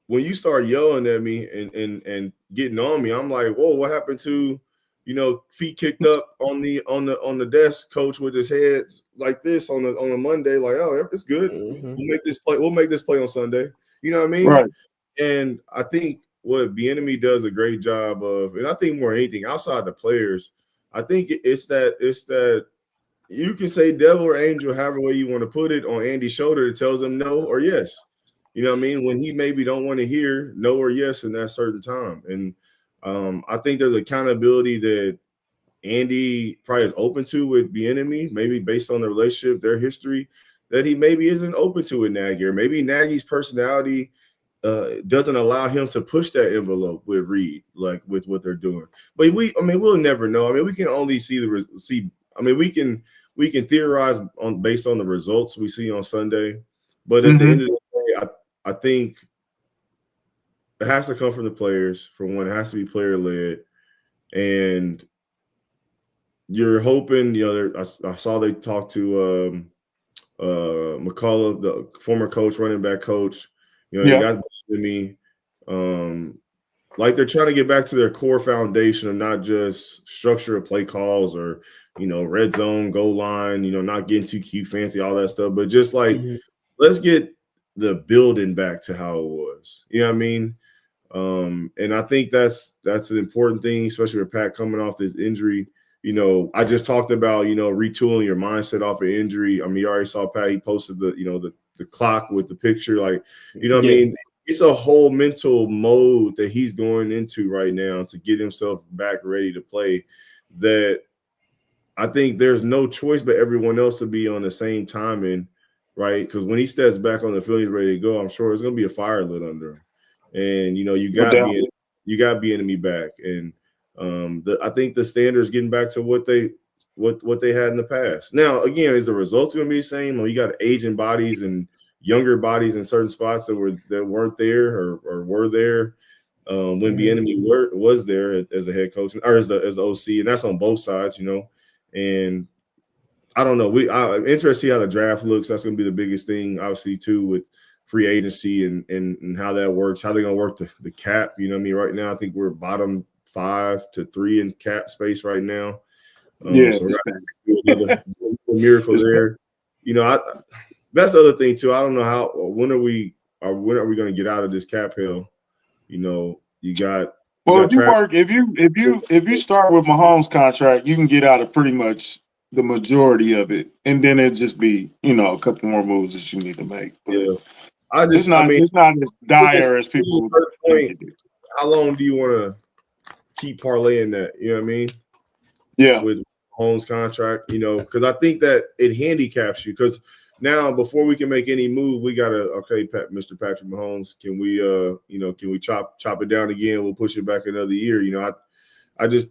when you start yelling at me and getting on me, I'm like, whoa, what happened to, feet kicked up on the desk, coach with his head like this on a Monday, like, oh, it's good. Mm-hmm. We'll make this play on Sunday. You know what I mean? Right. And I think what Bieniemy does a great job of, and I think more than anything outside the players, I think it's that you can say devil or angel, however way you want to put it, on Andy's shoulder that tells him no or yes. You know what I mean? When he maybe don't want to hear no or yes in that certain time. And I think there's accountability that Andy probably is open to with Bieniemy, maybe based on the relationship, their history, that he maybe isn't open to with Nagy, or maybe Nagy's personality doesn't allow him to push that envelope with Reed, like with what they're doing. But we'll never know. I mean, we can only we can theorize based on the results we see on Sunday. But at the end of the day, I think it has to come from the players. For one, it has to be player led, and you're hoping. I saw they talked to McCullough, the former coach, running back coach. They got to me. Like they're trying to get back to their core foundation of not just structure of play calls or red zone, goal line. Not getting too cute, fancy, all that stuff, but just like let's get the building back to how it was. You know what I mean? And I think that's an important thing, especially with Pat coming off this injury. You know, I just talked about, you know, retooling your mindset off an injury. I mean, you already saw Pat, he posted the clock with the picture, like, you know what I mean? It's a whole mental mode that he's going into right now to get himself back ready to play, that I think there's no choice but everyone else to be on the same timing, right? Because when he steps back on the field, he's ready to go. I'm sure it's going to be a fire lit under him. And, you know, you got Bieniemy back. And I think the standards getting back to what they had in the past. Now, again, is the results going to be the same? Or you got aging bodies and younger bodies in certain spots that weren't there or were there when Bieniemy was there as the head coach or as the OC, and that's on both sides, you know. And I don't know. I'm interested to see how the draft looks. That's going to be the biggest thing, obviously, too, with free agency and how that works, how they're going to work the cap. You know what I mean? Right now, I think we're bottom 5 to 3 in cap space right now. So another miracle there. You know, that's the other thing too. I don't know when are we going to get out of this cap hell? You know, you got. Well, if you start with Mahomes' contract, you can get out of pretty much the majority of it, and then it'd just be, you know, a couple more moves that you need to make. But yeah, it's not as dire as people think. How long do you want to keep parlaying that? You know what I mean? Yeah. With Mahomes' contract, you know, because I think that it handicaps you. Because now, before we can make any move, we gotta Mr. Patrick Mahomes, can we chop it down again? We'll push it back another year. You know, I just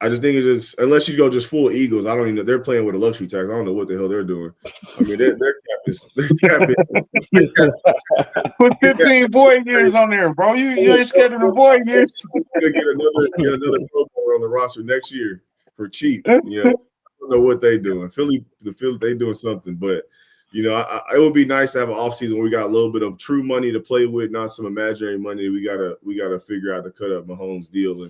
think it's just, unless you go just full Eagles, I don't even know. They're playing with a luxury tax. I don't know what the hell they're doing. I mean, their cap is put 15 void years on there, bro. You ain't scared of the void years. Gonna get another Pro Bowler on the roster next year for cheap. You know, I don't know what they doing. Philly, they doing something, but. You know, it would be nice to have an offseason where we got a little bit of true money to play with, not some imaginary money. We gotta figure out to cut up Mahomes' deal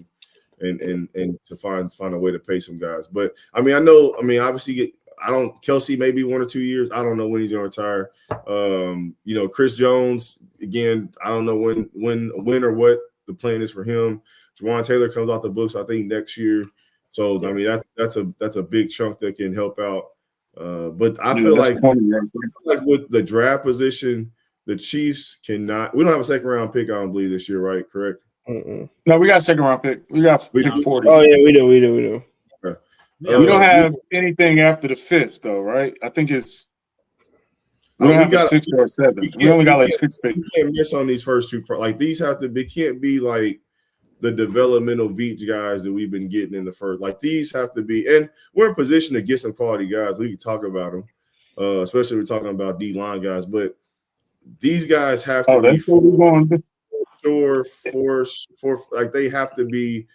and to find a way to pay some guys. But obviously, Kelsey maybe 1 or 2 years. I don't know when he's gonna retire. You know, Chris Jones again. I don't know when or what the plan is for him. Juwan Taylor comes off the books, I think, next year. So I mean, that's a big chunk that can help out. But I feel like with the draft position, the Chiefs cannot. We don't have a second round pick, I don't believe, this year, right? Correct? No, we got a second round pick. We got 40. Oh yeah, we do. Okay. We don't have anything after the 5th, though, right? I think it's. We don't have a 6th or a 7th. We only got like 6 picks. You can't miss on these first two. Like these have to be. Can't be like the developmental Veach guys that we've been getting in the first. Like these have to be, and we're in position to get some quality guys. We can talk about them, especially if we're talking about D-line guys. But these guys have to be like they have to be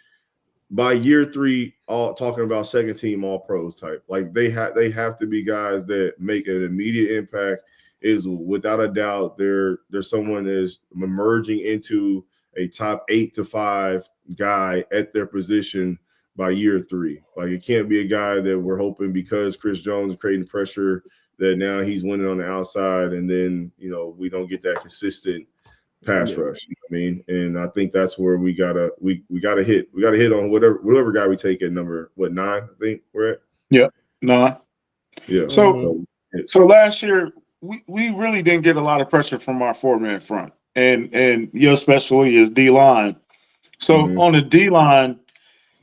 by year 3 all talking about second team all pros type. Like they have to be guys that make an immediate impact. Is without a doubt there's someone that is emerging into a top 8 to 5 guy at their position by year 3. Like it can't be a guy that we're hoping because Chris Jones is creating pressure that now he's winning on the outside and then, you know, we don't get that consistent pass rush. You know what I mean? And I think that's where we gotta hit. We gotta hit on whatever guy we take at number 9, I think we're at. Yeah, 9. Yeah. So last year we really didn't get a lot of pressure from our 4-man front. And your specialty is D-line. So on the D-line,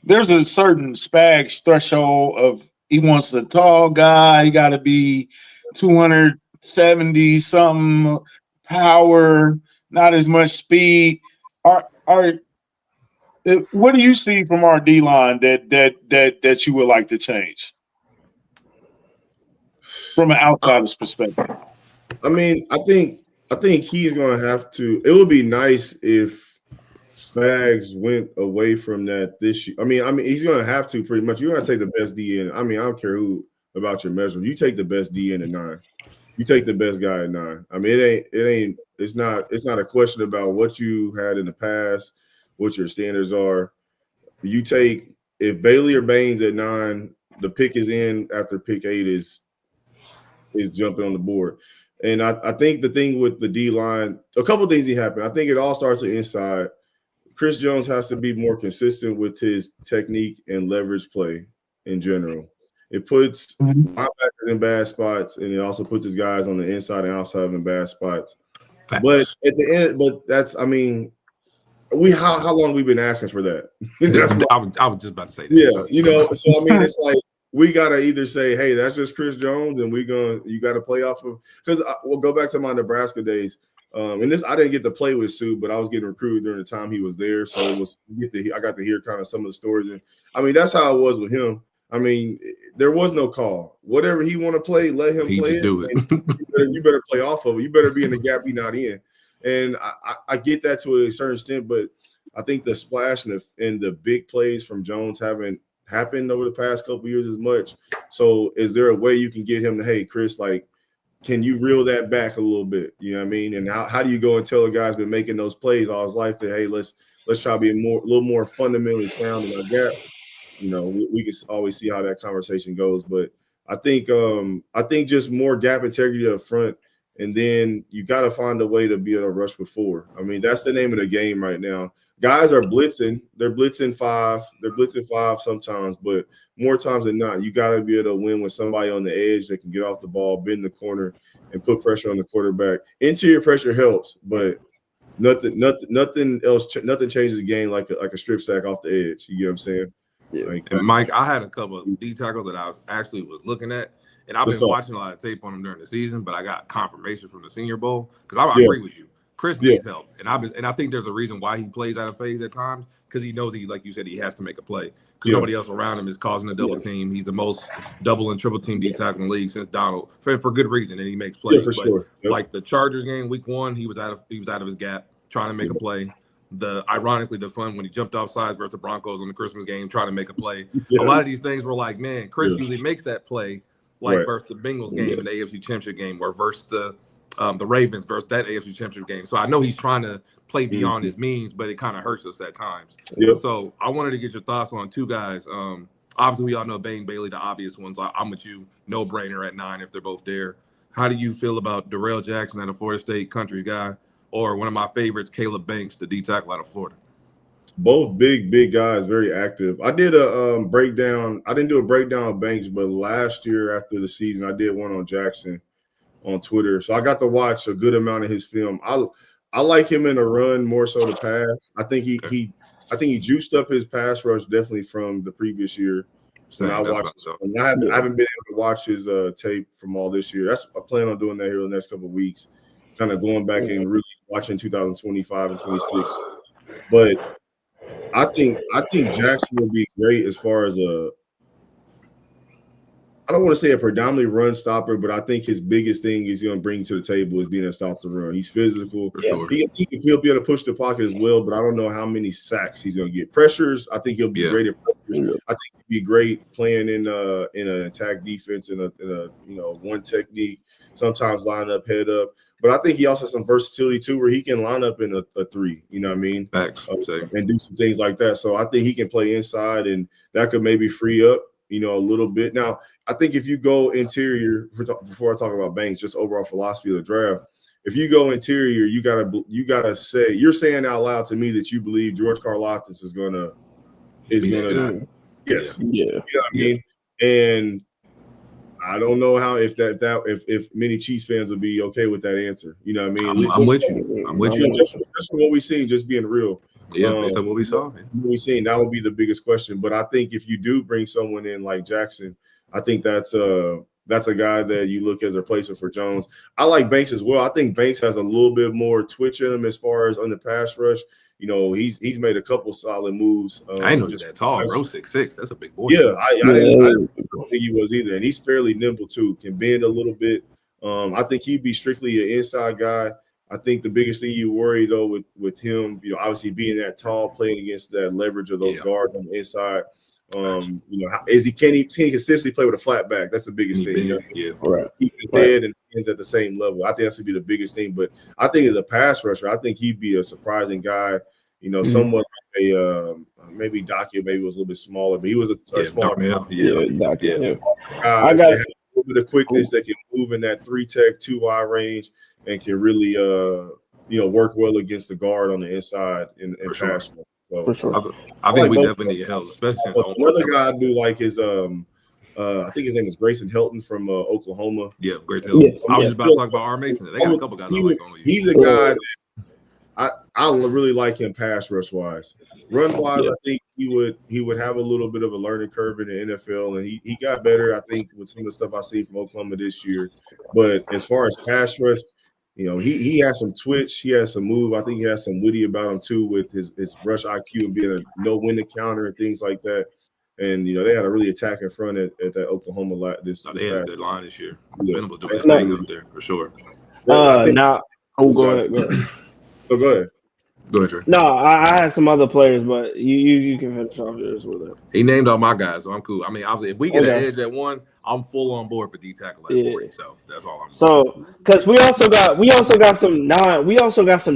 there's a certain Spags threshold of he wants a tall guy. He got to be 270 something power, not as much speed. What do you see from our D-line that you would like to change from an outsider's perspective? I mean, I think he's going to have to. It would be nice if Spags went away from that this year. I mean, he's going to have to pretty much. You're going to take the best D in. I mean, I don't care who about your measure. You take the best D in at 9. You take the best guy at 9. I mean, it's not a question about what you had in the past, what your standards are. You take if Bailey or Baines at 9, the pick is in after pick 8 is jumping on the board. And I think the thing with the D-line, a couple of things happen. I think it all starts with inside. Chris Jones has to be more consistent with his technique and leverage play in general. It puts linebackers in bad spots, and it also puts his guys on the inside and outside in bad spots. Facts. But at the end, that's, I mean, how long we've been asking for that? I was just about to say that. Yeah, you know, so I mean, it's like we gotta either say, hey, that's just Chris Jones, and you got to play off of, because we'll go back to my Nebraska days. And this, I didn't get to play with Sue, but I was getting recruited during the time he was there, so it was I got to hear kind of some of the stories, and I mean that's how it was with him. I mean, there was no call. Whatever he want to play, let him play it. Do it. You better play off of it. You better be in the gap you're not in. And I get that to a certain extent, but I think the splash and the big plays from Jones haven't happened over the past couple of years as much. So is there a way you can get him to, hey, Chris, like, can you reel that back a little bit? You know what I mean? And how do you go and tell a guy's been making those plays all his life that, hey, let's try to be a little more fundamentally sound in our gap. You know, we can always see how that conversation goes. But I think just more gap integrity up front, and then you got to find a way to be able to rush before. I mean, that's the name of the game right now. Guys are blitzing. They're blitzing 5. They're blitzing 5 sometimes, but more times than not, you got to be able to win with somebody on the edge that can get off the ball, bend the corner, and put pressure on the quarterback. Interior pressure helps, but nothing else. Nothing changes the game like a strip sack off the edge. You get what I'm saying? Yeah. And Mike, I had a couple of D tackles that I was looking at, and I've been watching a lot of tape on them during the season, but I got confirmation from the Senior Bowl because I agree with you. Chris needs help, and I think there's a reason why he plays out of phase at times, because he knows like you said, he has to make a play because nobody else around him is causing a double team. He's the most double and triple team D tackle in the league since Donald for good reason, and he makes plays. Yeah, for sure. Yep. Like the Chargers game, week 1, he was out of his gap trying to make a play. Ironically, the fun when he jumped offside versus the Broncos on the Christmas game trying to make a play. A lot of these things were like, man, Chris usually makes that play, like versus the Bengals game in the AFC Championship game, or versus the Ravens versus that AFC Championship game. So I know he's trying to play beyond his means, but it kind of hurts us at times. Yep. So I wanted to get your thoughts on 2 guys. Obviously, we all know Bane Bailey, the obvious ones. I'm with you, no brainer at 9 if they're both there. How do you feel about Darrell Jackson, out of Florida State, Country's guy, or one of my favorites, Caleb Banks, the D tackle out of Florida? Both big guys, very active. I did a breakdown. I didn't do a breakdown of Banks, but last year after the season, I did one on Jackson on Twitter. So I got to watch a good amount of his film. I like him in a run more so the pass. I think he juiced up his pass rush definitely from the previous year. And I haven't been able to watch his tape from all this year. I plan on doing that here the next couple of weeks, kind of going back and really watching 2025 and 26. But I think Jackson will be great as far as I don't want to say a predominantly run stopper, but I think his biggest thing he's going to bring to the table is being able to stop the run. He's physical. For sure. He'll be able to push the pocket as well, but I don't know how many sacks he's going to get. Pressures, I think he'll be great at pressures. I think he'll be great playing in an attack defense in a one technique, sometimes line up, head up. But I think he also has some versatility too, where he can line up in a 3, you know what I mean? And do some things like that. So I think he can play inside, and that could maybe free up, a little bit. Now, I think if you go interior, before I talk about Banks, just overall philosophy of the draft, if you go interior, you gotta say, you're saying out loud to me that you believe George Karlaftis is gonna yes. You know what I mean? And I don't know how if many Chiefs fans would be okay with that answer. You know what I mean? I'm with you. Just from what we've seen, just being real. Yeah, based on what we saw. Man. What we've seen, that would be the biggest question. But I think if you do bring someone in like Jackson, I think that's a guy that you look as a replacement for Jones. I like Banks as well. I think Banks has a little bit more twitch in him as far as on the pass rush. He's made a couple solid moves. I didn't know he's that tall, bro. 6'6". That's a big boy. Yeah, I didn't think he was either. And he's fairly nimble too, can bend a little bit. I think he'd be strictly an inside guy. I think the biggest thing you worry though with him, obviously being that tall, playing against that leverage of those guards on the inside. Can he consistently play with a flat back? That's the biggest thing. Right. Keep his head and hands at the same level. I think that's to be the biggest thing. But I think as a pass rusher, I think he'd be a surprising guy. Somewhat like a maybe Dacia maybe was a little bit smaller, but he was a smaller. I got little bit of quickness that can move in that 3-tech, 2-wide range and can really work well against the guard on the inside and pass. Sure. So, For sure. I think we definitely need help, especially since another guy I do like is I think his name is Grayson Helton from Oklahoma. Yeah, great help. Yeah. I was just about to talk about R. Mason. They got a couple guys I like on the He's a guy that I really like him pass rush wise. Run wise, I think he would have a little bit of a learning curve in the NFL, and he got better, I think, with some of the stuff I see from Oklahoma this year. But as far as pass rush, he has some twitch, he has some move. I think he has some witty about him too, with his rush IQ and being a no-win counter and things like that. And they had a really attack in front at that Oklahoma this they had a past good line this year. Yeah. Venable doing his thing up there for sure. Go ahead. Go ahead. Go ahead, Trey. No, I had some other players, but you can finish off yours with it. He named all my guys, so I'm cool. I mean, obviously, if we get an edge at 1, I'm full on board for D tackle at 40. So that's all I'm. So, because we also got some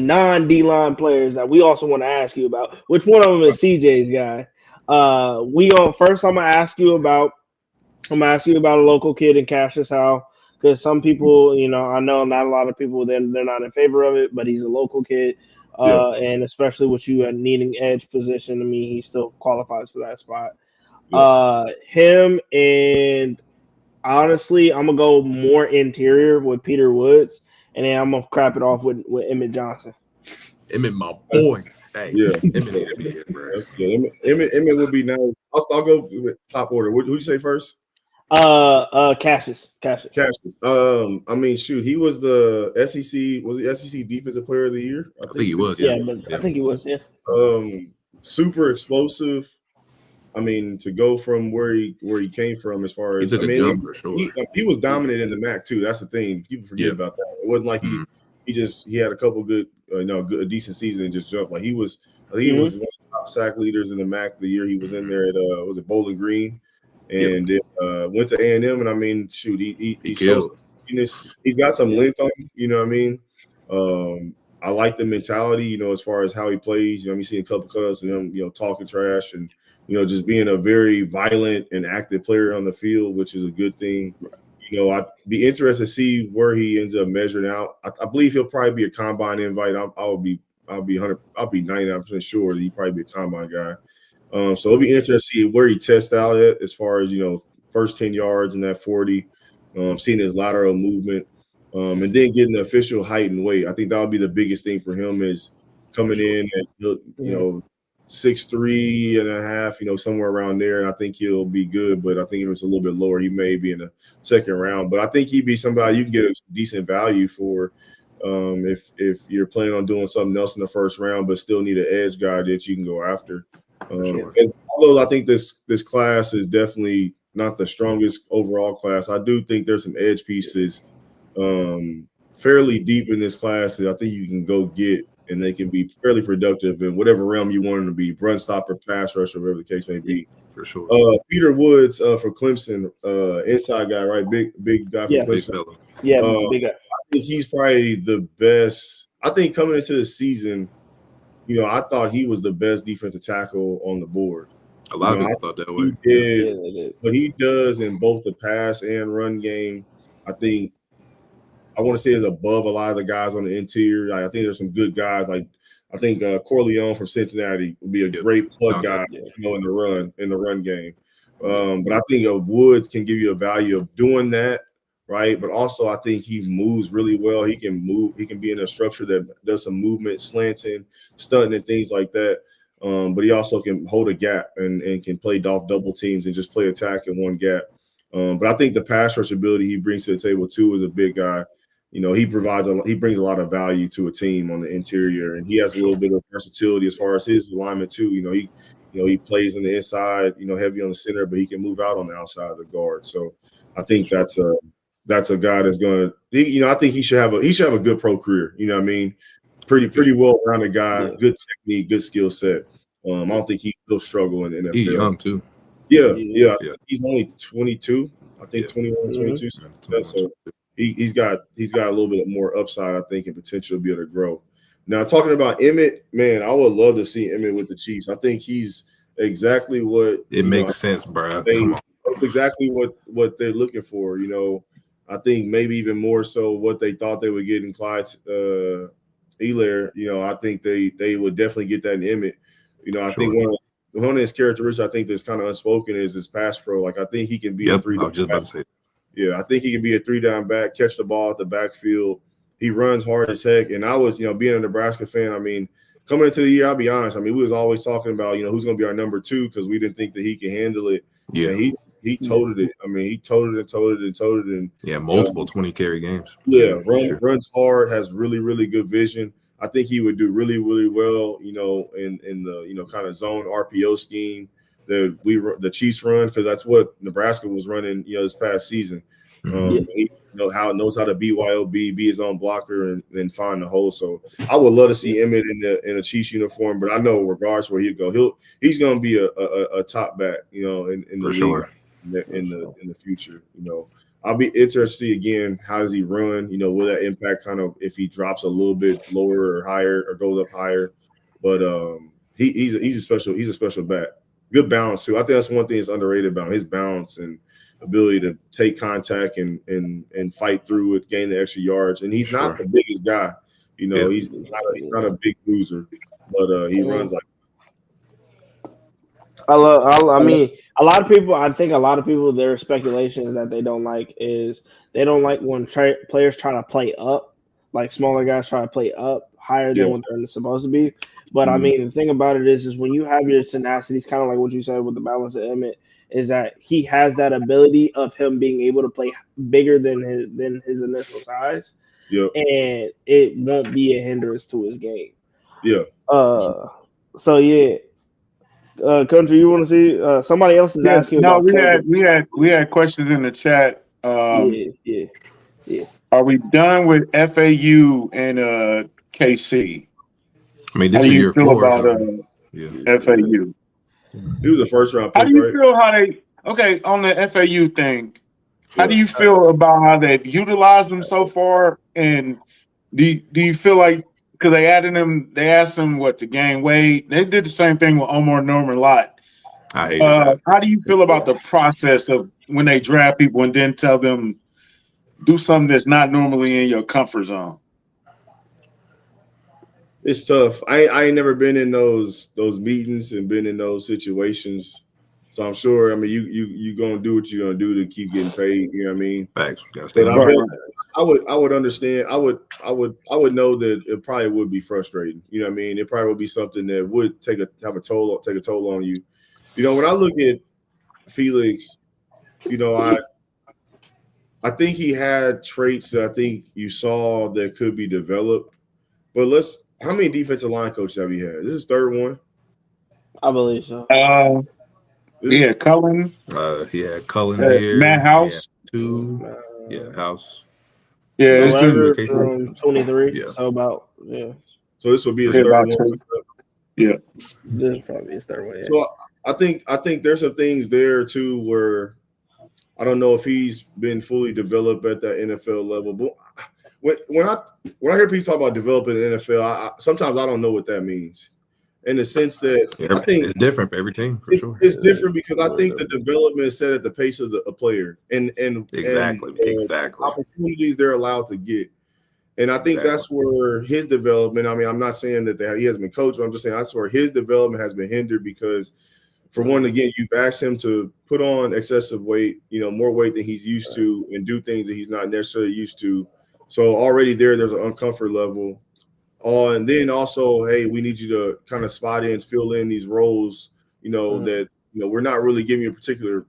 non D line players that we also want to ask you about. Which one of them is CJ's guy? First. I'm gonna ask you about a local kid in Cassius Howe, because some people, I know not a lot of people they're not in favor of it, but he's a local kid. And especially with you at needing edge position, I mean, he still qualifies for that spot. Him, and honestly, I'm gonna go more interior with Peter Woods, and then I'm gonna crap it off with Emmett Johnson. Emmett, my boy. Hey, yeah, Emmett need to be here, bro. Yeah, Emmett would be nice. I'll go with top order. Who'd you say first? Cassius. I mean, shoot, he was the SEC Defensive Player of the Year? I think he was. I think he was. Yeah. Super explosive. I mean, to go from where he came from, as far as he took a jump for sure. He was dominant in the MAC too. That's the thing. People forget about that. It wasn't like he had a couple good, a decent season and just jumped. Like he was one of the top sack leaders in the MAC the year he was in there at was it Bowling Green. And went to A&M, and I mean, shoot, he shows he's got some length on him. You know what I mean? I like the mentality, as far as how he plays. You see a couple cuts and him, talking trash and just being a very violent and active player on the field, which is a good thing. I'd be interested to see where he ends up measuring out. I believe he'll probably be a combine invite. I'll be 99% sure that he'll probably be a combine guy. So it'll be interesting to see where he tests out at as far as, first 10 yards in that 40, seeing his lateral movement, and then getting the official height and weight. I think that'll be the biggest thing for him is coming in at, 6'3" and a half, somewhere around there. And I think he'll be good, but I think if it's a little bit lower, he may be in the second round. But I think he'd be somebody you can get a decent value for if you're planning on doing something else in the first round, but still need an edge guy that you can go after. And although I think this class is definitely not the strongest overall class, I do think there's some edge pieces fairly deep in this class that I think you can go get, and they can be fairly productive in whatever realm you want them to be, run stopper, pass rusher, whatever the case may be. For sure. Peter Woods for Clemson, inside guy, right? Big guy from Clemson. Big guy. I think he's probably the best. I think coming into the season, I thought he was the best defensive tackle on the board. A lot of people thought that way. He did. What he does in both the pass and run game, I think I want to say is above a lot of the guys on the interior. I think there's some good guys. Like I think Corleone from Cincinnati would be a great plug guy, in the run game. But I think Woods can give you a value of doing that, right? But also I think he moves really well. He can move. He can be in a structure that does some movement, slanting, stunting, and things like that. But he also can hold a gap and can play off double teams and just play attack in one gap. But I think the pass rush ability he brings to the table too is a big guy. He brings a lot of value to a team on the interior, and he has a little bit of versatility as far as his alignment too. He plays on the inside, heavy on the center, but he can move out on the outside of the guard. So I think that's a guy that's going to, I think he should have a good pro career. You know what I mean? Pretty well-rounded guy, good technique, good skill set. I don't think he'll struggle in the NFL. He's young too. Yeah. He's only 22. I think 21, 22. So he's got a little bit more upside, I think, and potential to be able to grow. Now, talking about Emmett, man, I would love to see Emmett with the Chiefs. I think he's exactly what it makes sense, bro. They that's exactly what they're looking for. I think maybe even more so what they thought they would get in Clyde Elair. I think they would definitely get that in Emmett. I think one of his characteristics I think that's kind of unspoken is his pass pro. Like I think he can be a 3-down I was just about to say. Yeah, I think he can be a 3-down back, catch the ball at the backfield. He runs hard as heck. And I was, being a Nebraska fan, I mean, coming into the year, I'll be honest. I mean, we was always talking about, who's going to be our number 2 because we didn't think that he could handle it. Yeah. And he toted it. I mean, he toted it. And yeah, multiple 20 carry games. Yeah, runs hard, has really, really good vision. I think he would do really, really well, in the kind of zone RPO scheme that the Chiefs run, because that's what Nebraska was running, this past season. He knows how to BYOB, be his own blocker, and then find the hole. So I would love to see Emmett in a Chiefs uniform, but I know regardless where he'll go, he's going to be a top back, in the league, sure. in the future. I'll be interested to see again, how does he run? Will that impact kind of if he drops a little bit lower or higher or goes up higher? But he's a special back. Good balance too. I think that's one thing that's underrated about him, his balance and ability to take contact and fight through it, gain the extra yards. And he's not the biggest guy. He's not a big loser, but he runs like. I mean, a lot of people, their speculation is that they don't like when players try to play up, like smaller guys try to play up higher than what they're supposed to be. But I mean, the thing about it is when you have your tenacity, it's kind of like what you said with the balance of Emmett, is that he has that ability of him being able to play bigger than his initial size. Yep. And it won't be a hindrance to his game. Yeah. So yeah. Country, you want to see somebody else is asking? No, about we had questions in the chat. Yeah. Are we done with FAU and KC? I mean, How this do is you year feel 4. about FAU? He was a first round pick. How do you right? feel on the FAU thing? How do you feel about how they've utilized them so far? And do you feel like, because they asked him to gain weight. They did the same thing with Omar Norman Lott. I hate that. How do you feel about the process of when they draft people and then tell them do something that's not normally in your comfort zone? It's tough. I ain't never been in those meetings and been in those situations. So I'm sure, I mean, you gonna do what you're gonna do to keep getting paid. You know what I mean? Facts. Gotta stay I would understand. I would know that it probably would be frustrating. You know what I mean? It probably would be something that would take a toll on you. When I look at Felix, I think he had traits that I think you saw that could be developed. But how many defensive line coaches have you had? This is third one. I believe so. Yeah, Cullen. He had Cullen here. Matt House. 2. House. Yeah, it's from 23. Yeah. So about So this would be his third one. Yeah. This is probably his third one. Yeah. So I think there's some things there too where I don't know if he's been fully developed at that NFL level. But when I hear people talk about developing in the NFL, sometimes I don't know what that means. In the sense that I think it's different for every team. It's different because I think the development is set at the pace of a player and exactly opportunities they're allowed to get. And I think that's where his development. I mean, I'm not saying that he hasn't been coached, but I'm just saying that's where his development has been hindered because, for one, again, you've asked him to put on excessive weight, more weight than he's used to, and do things that he's not necessarily used to. So already there's an uncomfort level. And then also, hey, we need you to kind of fill in these roles, that we're not really giving you a particular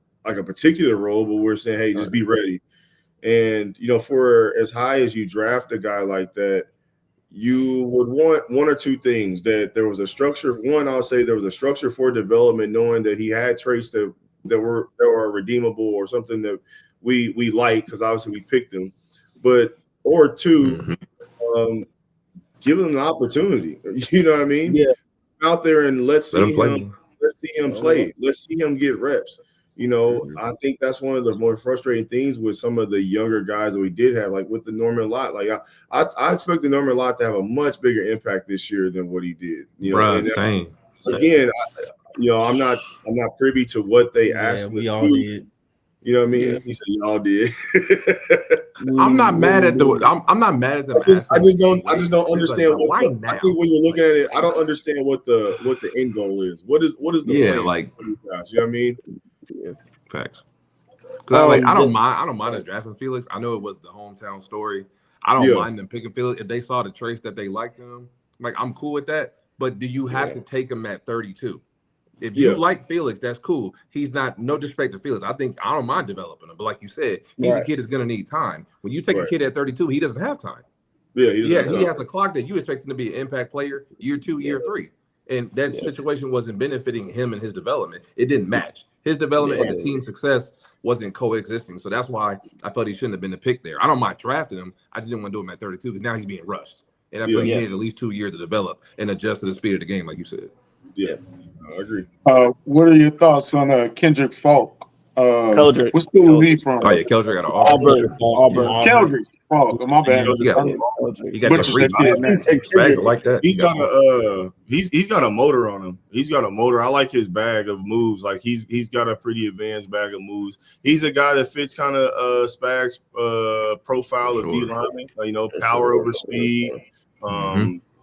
role, but we're saying, hey, just be ready. And for as high as you draft a guy like that, you would want one or two things: that there was a structure. One, I would say there was a structure for development, knowing that he had traits that were redeemable or something that we like because obviously we picked him. Or two. Give him an opportunity. You know what I mean? Yeah. Out there and let's see him play. Let's see him get reps. I think that's one of the more frustrating things with some of the younger guys that we did have, like with the Norman Lott. Like I expect the Norman Lott to have a much bigger impact this year than what he did. Same. Again, I'm not privy to what they asked. We all did. You know what I mean? Yeah. He said y'all did. I'm not mad at I'm not mad at them. I just don't understand why now. I think when you're looking at it, I don't understand what the end goal is. What is the plan? Like you know what I mean? Yeah. Facts. Because I don't mind us drafting Felix. I know it was the hometown story. I don't mind them picking Felix if they saw the traits that they liked in him. Like I'm cool with that. But do you have to take him at 32? If you like Felix, that's cool. He's not, no disrespect to Felix. I don't mind developing him. But like you said, he's a kid that's going to need time. When you take a kid at 32, he doesn't have time. Yeah, he has a clock that you expect him to be an impact player year 2, year 3. And that situation wasn't benefiting him and his development. It didn't match. His development and the team success wasn't coexisting. So that's why I felt he shouldn't have been the pick there. I don't mind drafting him. I just didn't want to do him at 32 because now he's being rushed. And I feel he needed at least 2 years to develop and adjust to the speed of the game, like you said. Yeah, I agree. What are your thoughts on Kendrick Falk? Keldrick. What school is he from? Oh, yeah, Keldrick got an Auburn. Keldrick Falk. Oh, my bad. He got the bag like that. He's got a motor on him. He's got a motor. I like his bag of moves. Like he's got a pretty advanced bag of moves. He's a guy that fits kind of Spag's profile of D lineman. You know, power over speed.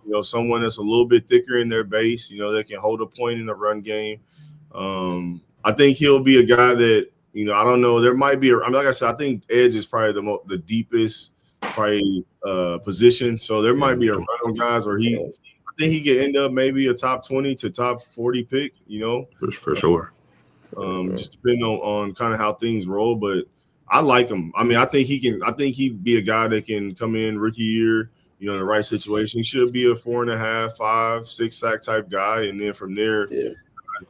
You know, someone that's a little bit thicker in their base. You know, that can hold a point in the run game. I think he'll be a guy that, you know, I don't know. There might be, like I said, I think edge is probably the deepest position. So there might be a run on guys, or I think he could end up maybe a top 20 to top 40 pick. You know, for sure. Just depending on kind of how things roll. But I like him. I mean, I think he'd be a guy that can come in rookie year, you know, in the right situation. He should be a 4.5, 5, 6 sack type guy, and then from there.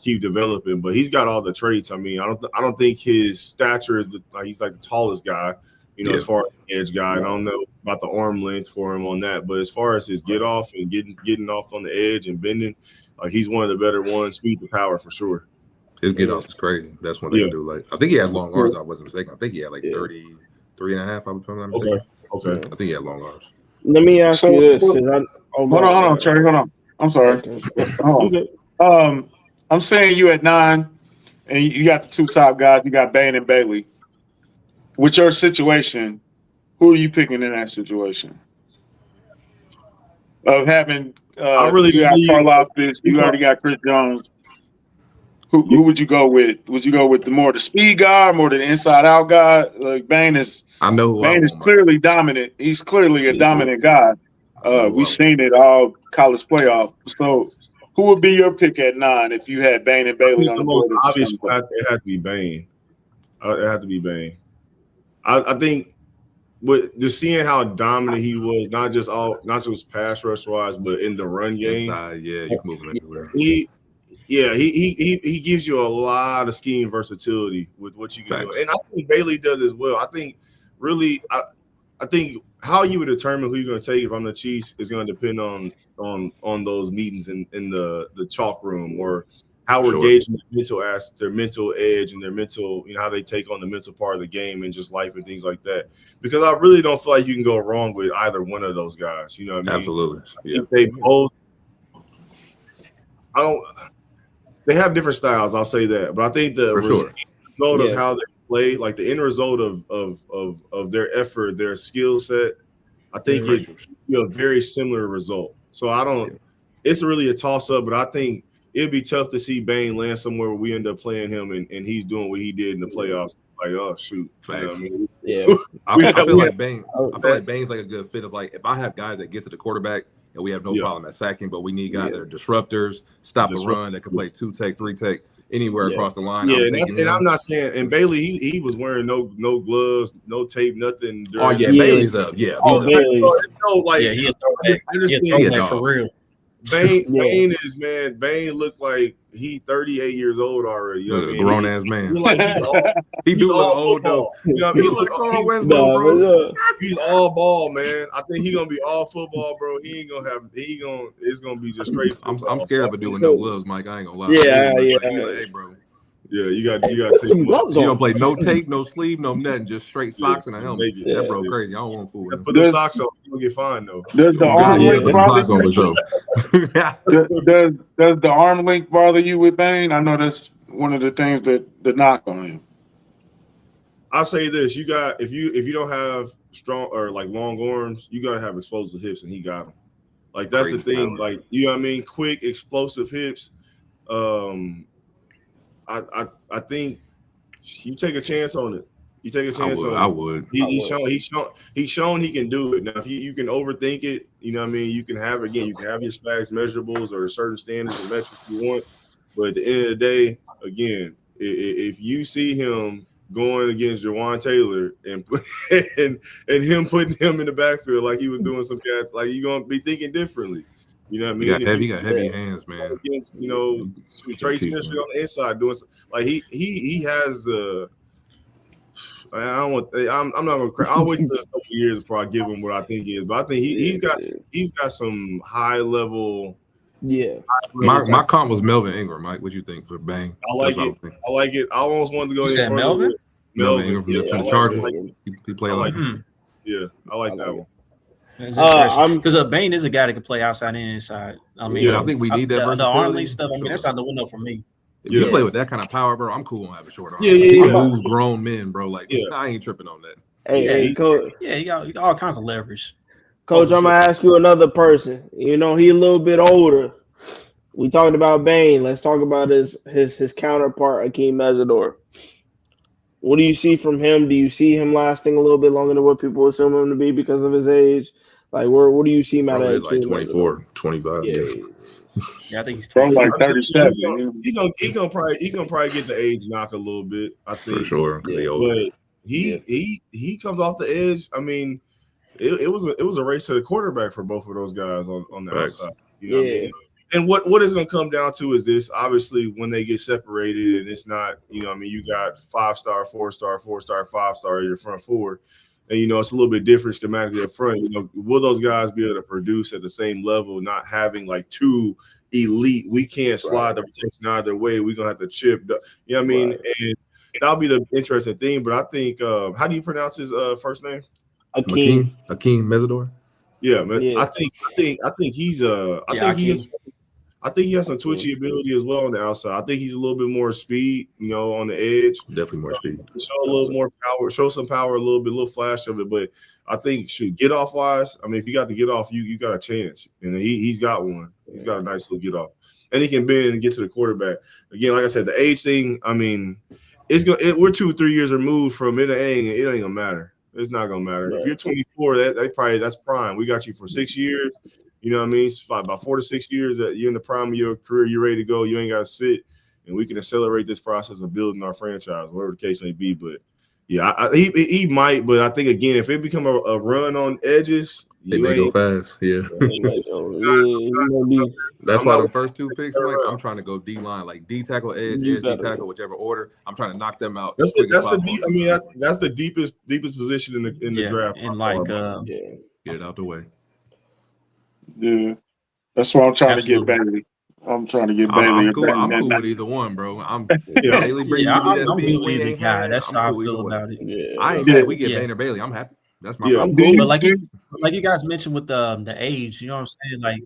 Keep developing, but he's got all the traits. I mean, I don't think his stature is he's like the tallest guy, you know, as far as the edge guy. And I don't know about the arm length for him on that, but as far as his get off and getting off on the edge and bending, like he's one of the better ones, speed to power for sure. His get off is crazy. That's one they can do. Like I think he has long arms. I wasn't mistaken. I think he had like 33 and a half. I'm mistaken. Okay. I think he had long arms. Let me ask you this. Hold on, Cherry. Hold on. I'm sorry. I'm saying you at 9, and you got the 2 top guys. You got Bain and Bailey. With your situation, who are you picking in that situation? Of having, you got Karlaftis, you already got Chris Jones. Who would you go with? Would you go with the speed guy, or more the inside out guy? Like Bain is clearly dominant. He's clearly a dominant guy. We've seen it all college playoff. So. Who would be your pick at 9 if you had Bain and Bailey on the board? Obvious, it had to be Bain. It had to be Bain. I think with just seeing how dominant he was, not just pass rush wise, but in the run game. You can move him everywhere. He gives you a lot of scheme versatility with what you can do, and I think Bailey does as well. I think really, I think how you would determine who you're going to take if I'm the Chiefs is going to depend on those meetings in the chalk room, or how we're gauging their mental edge and their mental, you know, how they take on the mental part of the game and just life and things like that. Because I really don't feel like you can go wrong with either one of those guys. You know what I mean? Absolutely. Yeah. They both. They have different styles. I'll say that, but I think the result of how they play, like the end result of their effort, their skill set, I think it's a very similar result. So I don't. It's really a toss up, but I think it'd be tough to see Bain land somewhere where we end up playing him and he's doing what he did in the playoffs. Like, oh shoot, you know what I mean? I feel like Bain. I feel like Bain's like a good fit of like if I have guys that get to the quarterback and we have no problem at sacking, but we need guys that are disruptors, stop the run, that can play 2-tech, 3-tech. Anywhere across the line. I'm not saying. And Bailey, he was wearing no gloves, no tape, nothing. Bailey's up. Yeah. Bailey. So it's no like. He for real. Bain looked like he 38 years old already. You know what I mean? Grown ass man. He do look old though. You know what I mean? He's all ball, man. I think he's gonna be all football, bro. It's gonna be just straight. I'm scared of a dude with no gloves, Mike. I ain't gonna lie. Hey, bro. Yeah, you got to take some gloves. You don't play no tape, no sleeve, no nothing, just straight socks and a helmet. That bro crazy. I don't want fool with him. Put them socks on. You gonna get fined though. Does the arm length bother you with Bain? I know that's one of the things that knock on him. I'll say this: you got if you don't have strong or like long arms, you got to have explosive hips, and he got them. Like that's the thing. Like you know what I mean? Quick, explosive hips. I think you take a chance on it. You take a chance on it. I would. He's shown he can do it. Now, if you can overthink it, you know what I mean? You can have your SPAGs measurables or certain standards and metrics you want. But at the end of the day, again, if you see him going against Jawan Taylor and him putting him in the backfield like he was doing some cats, like you're gonna be thinking differly. You know what I mean? He got heavy hands, man. Against, Trey Smith on the inside doing like he has I'm not gonna cry. I'll wait till a couple years before I give him what I think he is. But I think he's got some high level. Yeah. My comp was Melvin Ingram, Mike. What you think for Bang? I like it. I almost wanted to go in Melvin? Melvin Ingram from the Chargers. He played like him. Yeah, I like that one. Because Bane is a guy that can play outside and inside. I mean, I think we need that. The arm length stuff. I mean, that's out the window for me. If you play with that kind of power, bro, I'm cool on having short arms. He moves grown men, bro. Like, I ain't tripping on that. Hey, Coach. Yeah, you got all kinds of leverage. Coach, I'm gonna ask you another person. He a little bit older. We talked about Bane. Let's talk about his counterpart, Akeem Mesidor. What do you see from him? Do you see him lasting a little bit longer than what people assume him to be because of his age? Like, what do you see him at? He's like 24, 25. Yeah, I think he's like 37. He's gonna probably get the age knock a little bit. I think for sure. But he comes off the edge. I mean, it was a race to the quarterback for both of those guys on the outside. You know what I mean? And what it's going to come down to is this. Obviously, when they get separated and it's not, you got 5-star, 4-star, 4-star, 5-star in your front four. And, it's a little bit different schematically up front. Will those guys be able to produce at the same level, not having like two elite? We can't slide the protection either way. We're going to have to chip. You know what I mean? Right. And that'll be the interesting thing. But I think, how do you pronounce his first name? Akeem Mesidor. Yeah, man. Yeah. I think he's I think he has some twitchy ability as well on the outside. I think he's a little bit more speed, on the edge. Definitely more speed. Show a little more power, show some power a little flash of it. But I think get off wise, I mean, if you got to get off, you got a chance. And he's got one. He's got a nice little get off. And he can bend and get to the quarterback. Again, like I said, the age thing, I mean, we're 2-3 years removed from it. It ain't gonna matter. It's not gonna matter. Right. If you're 24, that's prime. We got you for 6 years. You know what I mean? It's about 4 to 6 years that you're in the prime of your career. You're ready to go. You ain't got to sit, and we can accelerate this process of building our franchise, whatever the case may be. But yeah, he might. But I think again, if it become a run on edges, they may go fast. Yeah. That's why the first 2 picks, Mike, I'm trying to go D line, like D tackle, edge, D tackle, whichever order. I'm trying to knock them out. That's the deepest position in the draft. And like get it out the way. Yeah, that's why I'm trying to get Bailey. I'm trying to get Bailey. I'm cool with either one, bro. I'm Bailey bringing I'm cool with either guy. That's how I feel about it. Yeah. I ain't mad. We get Bain or Bailey. I'm happy. That's my problem. But like you guys mentioned with the age, you know what I'm saying? Like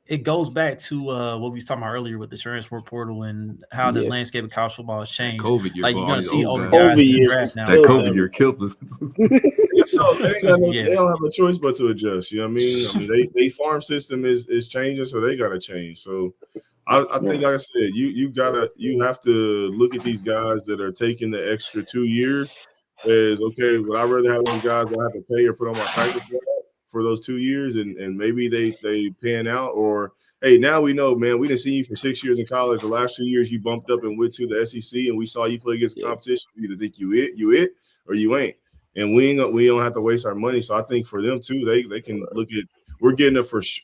it goes back to what we was talking about earlier with the transfer portal and how the landscape of college football has changed. COVID year, like you're gonna see older guys in the draft now. That COVID year killed us. So they don't have a choice but to adjust. You know what I mean? They farm system is changing, so they gotta change. So I think, like I said, you have to look at these guys that are taking the extra 2 years as okay. Would I rather have those guys that I have to pay or put on my practice for those 2 years and maybe they pan out, or hey, now we know, man, we didn't see you for 6 years in college. The last 2 years you bumped up and went to the SEC and we saw you play against the competition. We either think you it or you ain't. And we don't have to waste our money. So I think for them too, they can look at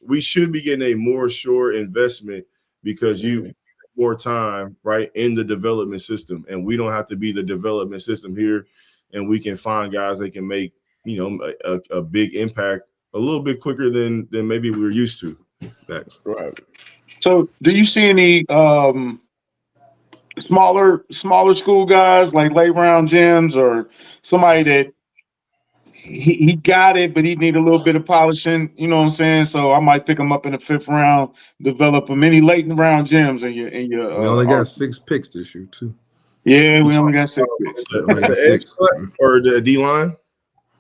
we should be getting a more sure investment because you more time right in the development system, and we don't have to be the development system here, and we can find guys that can make a big impact a little bit quicker than maybe we were used to. That's right. So do you see any smaller school guys like late round gems or somebody that he got it, but he need a little bit of polishing, you know what I'm saying? So I might pick him up in the 5th round, develop him. Any late round gems in your we only got 6 picks this year too. Yeah, we only got 6 picks. The edge or the D line.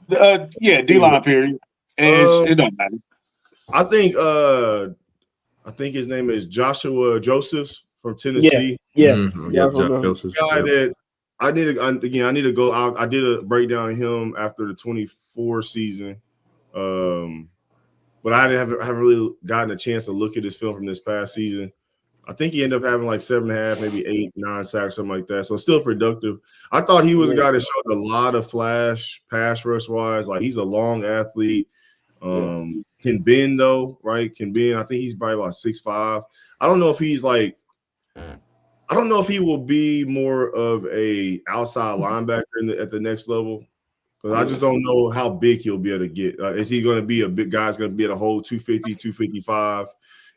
Yeah, D line period. Edge, it don't matter. I think his name is Joshua Josephs from Tennessee. Yeah. Josephs. Guy that I need to go out. I did a breakdown of him after the 24 season. But I haven't really gotten a chance to look at his film from this past season. I think he ended up having like 7.5, maybe 8, 9 sacks, something like that. So still productive. I thought he was a guy that showed a lot of flash, pass rush wise. Like he's a long athlete. Can bend though, right? Can bend. I think he's probably about 6'5". I don't know if he's like. I don't know if he will be more of a outside linebacker at the next level. Because I just don't know how big he'll be able to get. Is he going to be a big guy? Is going to be at a whole 250, 255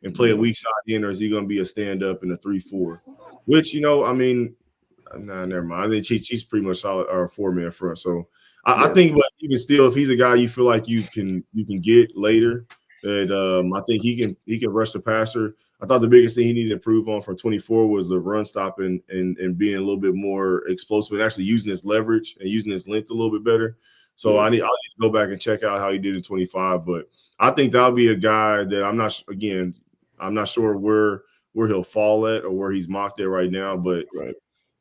and play a weak side in, or is he going to be a stand-up in a 3-4? Which, I mean, nah, never mind. I think he's pretty much solid or a 4-man front. So I think, but even still, if he's a guy you feel like you can get later, that I think he can rush the passer. I thought the biggest thing he needed to improve on from 24 was the run stopping and being a little bit more explosive and actually using his leverage and using his length a little bit better. So I'll need to go back and check out how he did in 25. But I think that'll be a guy that I'm not sure where he'll fall at or where he's mocked at right now. But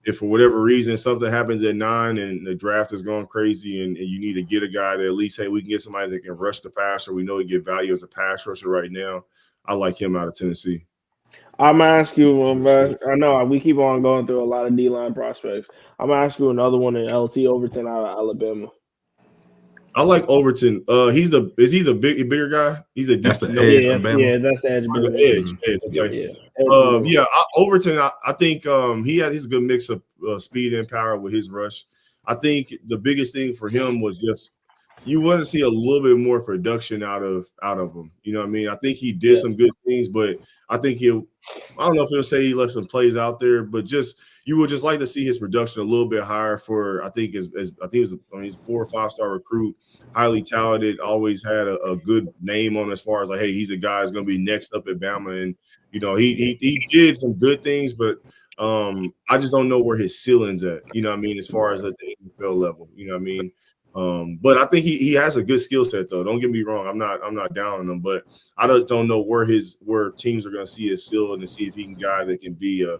if for whatever reason something happens at 9 and the draft is going crazy and you need to get a guy that at least, hey, we can get somebody that can rush the passer. We know we get value as a pass rusher right now. I like him out of Tennessee. I'm gonna ask you, I know we keep on going through a lot of D-line prospects. I'm gonna ask you another one in LT Overton out of Alabama. I like Overton. Is he the bigger guy? He's that's the edge from Bama. Yeah, that's the edge. Okay. Overton. I think he's a good mix of speed and power with his rush. I think the biggest thing for him was just you want to see a little bit more production out of him. You know what I mean? I think he did some good things, but I think I don't know if he'll say he left some plays out there, but you would just like to see his production a little bit higher for he's a 4 or 5 star recruit, highly talented, always had a good name on as far as like, hey, he's a guy that's going to be next up at Bama. And, he did some good things, but I just don't know where his ceiling's at, you know what I mean, as far as at the NFL level, you know what I mean? But I think he has a good skill set though. Don't get me wrong. I'm not down on him, but I just don't know where teams are going to see his ceiling and see if he can guy that can be a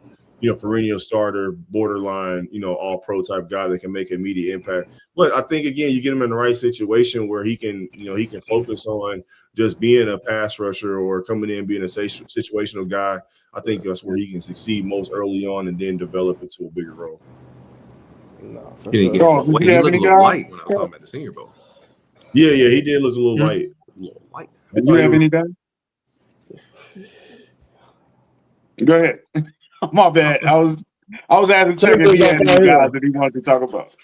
perennial starter, borderline, all pro type guy that can make immediate impact. But I think again, you get him in the right situation where he can focus on just being a pass rusher or coming in being a situational guy. I think that's where he can succeed most early on and then develop into a bigger role. No, he looked a little light when I saw him at the Senior Bowl. Yeah, he did look a little light. Did you have any guys? Go ahead. My bad. I was asking Chuck if he had any guys that he wanted to talk about.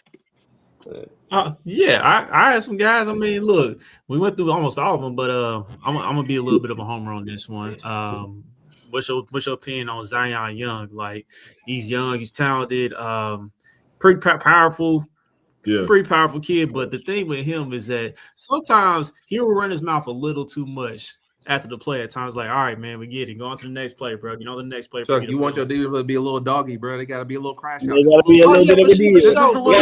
I had some guys. I mean, look, we went through almost all of them, but I'm gonna be a little bit of a homer on this one. What's your opinion on Zion Young? Like, he's young, he's talented, pretty powerful. Yeah, pretty powerful kid. But the thing with him is that sometimes he will run his mouth a little too much after the play at times. Like, all right, man, we get it. Go on to the next play, bro. The next play. Chuck, you want your D to be a little doggy, bro. They got to be a little crash out. They got to be a little bit of a diva. Just a little bit.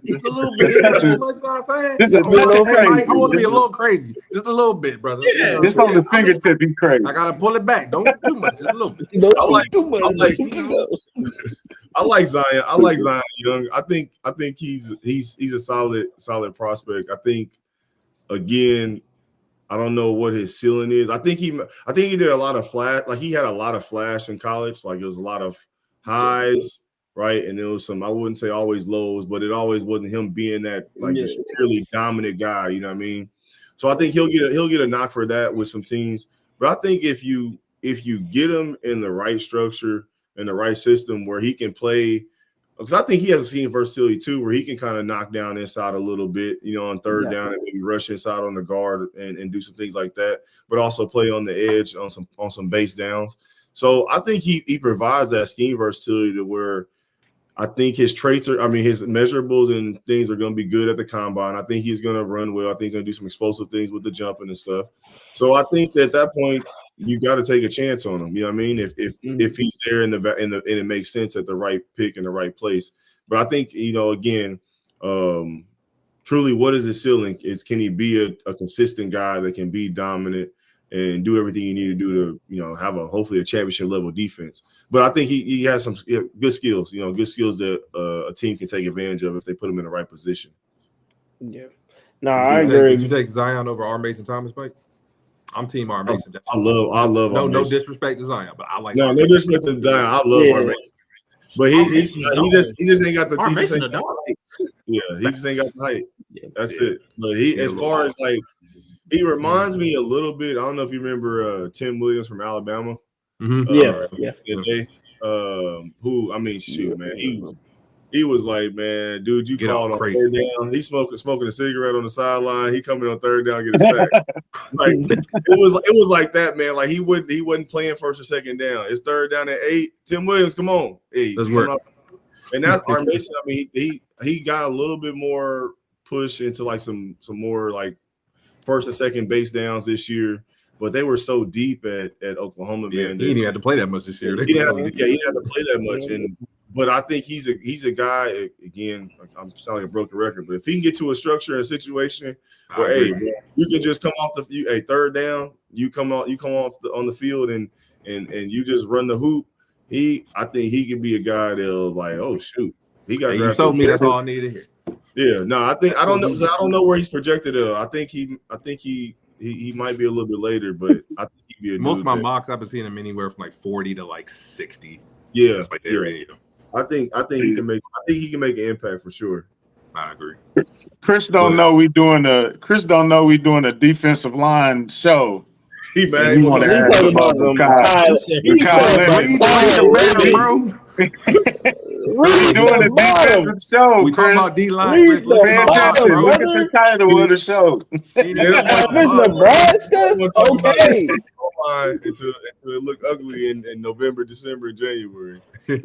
Just a little bit. Just a little bit. I want to be a little crazy. Just a little bit, brother. Yeah, just on the fingertip, be crazy. I got to pull it back. Don't too much. Just a little bit. I like Zion. I like Zion Young. I think he's a solid prospect. I think again, I don't know what his ceiling is. I think he did a lot of flash. Like he had a lot of flash in college. Like it was a lot of highs, right? And there was some, I wouldn't say always lows, but it always wasn't him being that like just purely dominant guy. You know what I mean? So I think he'll get a knock for that with some teams. But I think if you get him in the right structure, in the right system where he can play, because I think he has a scheme versatility too, where he can kind of knock down inside a little bit, on third down and maybe rush inside on the guard and do some things like that, but also play on the edge on some base downs. So I think he provides that scheme versatility to where I think his traits his measurables and things are going to be good at the combine. I think he's going to run well. I think he's going to do some explosive things with the jumping and stuff. So I think that at that point, you got to take a chance on him. You know what I mean? If he's there and it makes sense at the right pick in the right place. But I think, again, truly, what is his ceiling? Can he be a consistent guy that can be dominant and do everything you need to do to, have hopefully a championship level defense? But I think he has some good skills, good skills that a team can take advantage of if they put him in the right position. Yeah. No, I agree. Would you take Zion over R. Mason Thomas, Mike? I'm team R. Mason. I love no disrespect to Zion, but I like no disrespect to Zion. I love R. Mason. But he just ain't got the he just ain't got the height. Yeah, he just ain't got the height. That's it. But as far as like, he reminds me a little bit. I don't know if you remember Tim Williams from Alabama. Yeah. Who, I mean, shoot, man, he was like, man, dude, you called on third down. He smoking a cigarette on the sideline. He coming on third down, get a sack. Like it was like that, man. Like he wasn't playing first or second down. It's third down at 8. Tim Williams, come on, hey, let's work. And that's our Mason. I mean, he got a little bit more push into like some more like first and second base downs this year. But they were so deep at Oklahoma, man. He didn't have to play that much this year. He didn't have to play that much. But I think he's a guy, again, I'm sounding like a broken record, but if he can get to a structure and a situation where, hey, you can just come off third down, you come off on the field and you just run the hoop, I think he can be a guy that'll like, oh shoot, he got drafted. You told me that's all I needed to hear. Yeah, no, I don't know where he's projected at. I think he might be a little bit later, but I think he'd be a most of my mocks I've been seeing him anywhere from like 40 to like 60. Yeah, that's like area. I think he can make an impact for sure. I agree. Chris don't know we doing a defensive line show. He mad. He want to ask about Kyle. We're doing a defensive show. We talking about D-line. Look at the title of the show. It's Nebraska. Okay. Until it look ugly in November, December, January.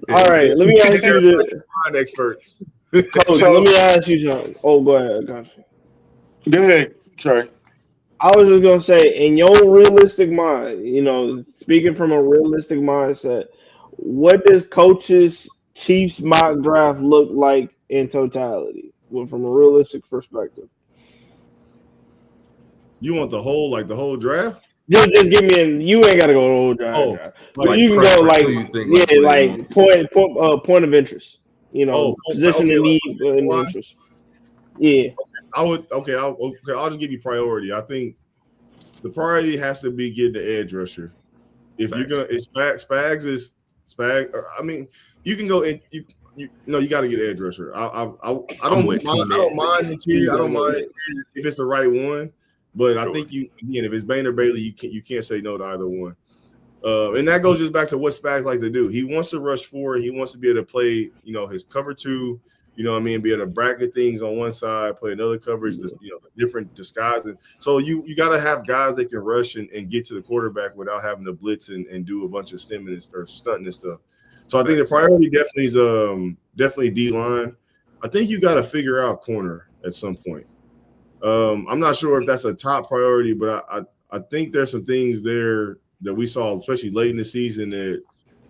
All right, let me ask you this. Experts. Coach, let me ask you something. Oh, go ahead. Go ahead, Trey. I was just gonna say, in your realistic mind, speaking from a realistic mindset, what does Coach's Chiefs mock draft look like in totality, from a realistic perspective? You want the whole draft? Just give me you ain't gotta go the whole draft. But you can go point of interest. Position and need and interest. Yeah. I'll just give you priority. I think the priority has to be getting the edge rusher. If you're gonna, Spags is Spag. I mean, you can go in. You got to get edge rusher. I don't mind interior. I don't mind if it's the right one. But I think if it's Bain or Bailey, you can't say no to either one. And that goes just back to what Spags like to do. He wants to rush forward. He wants to be able to play, his cover two. Be able to bracket things on one side, play another coverage, different disguises. So you got to have guys that can rush and get to the quarterback without having to blitz and do a bunch of stemming or stunting and stuff. So I think the priority definitely is definitely D-line. I think you got to figure out corner at some point. I'm not sure if that's a top priority, but I think there's some things there that we saw, especially late in the season, that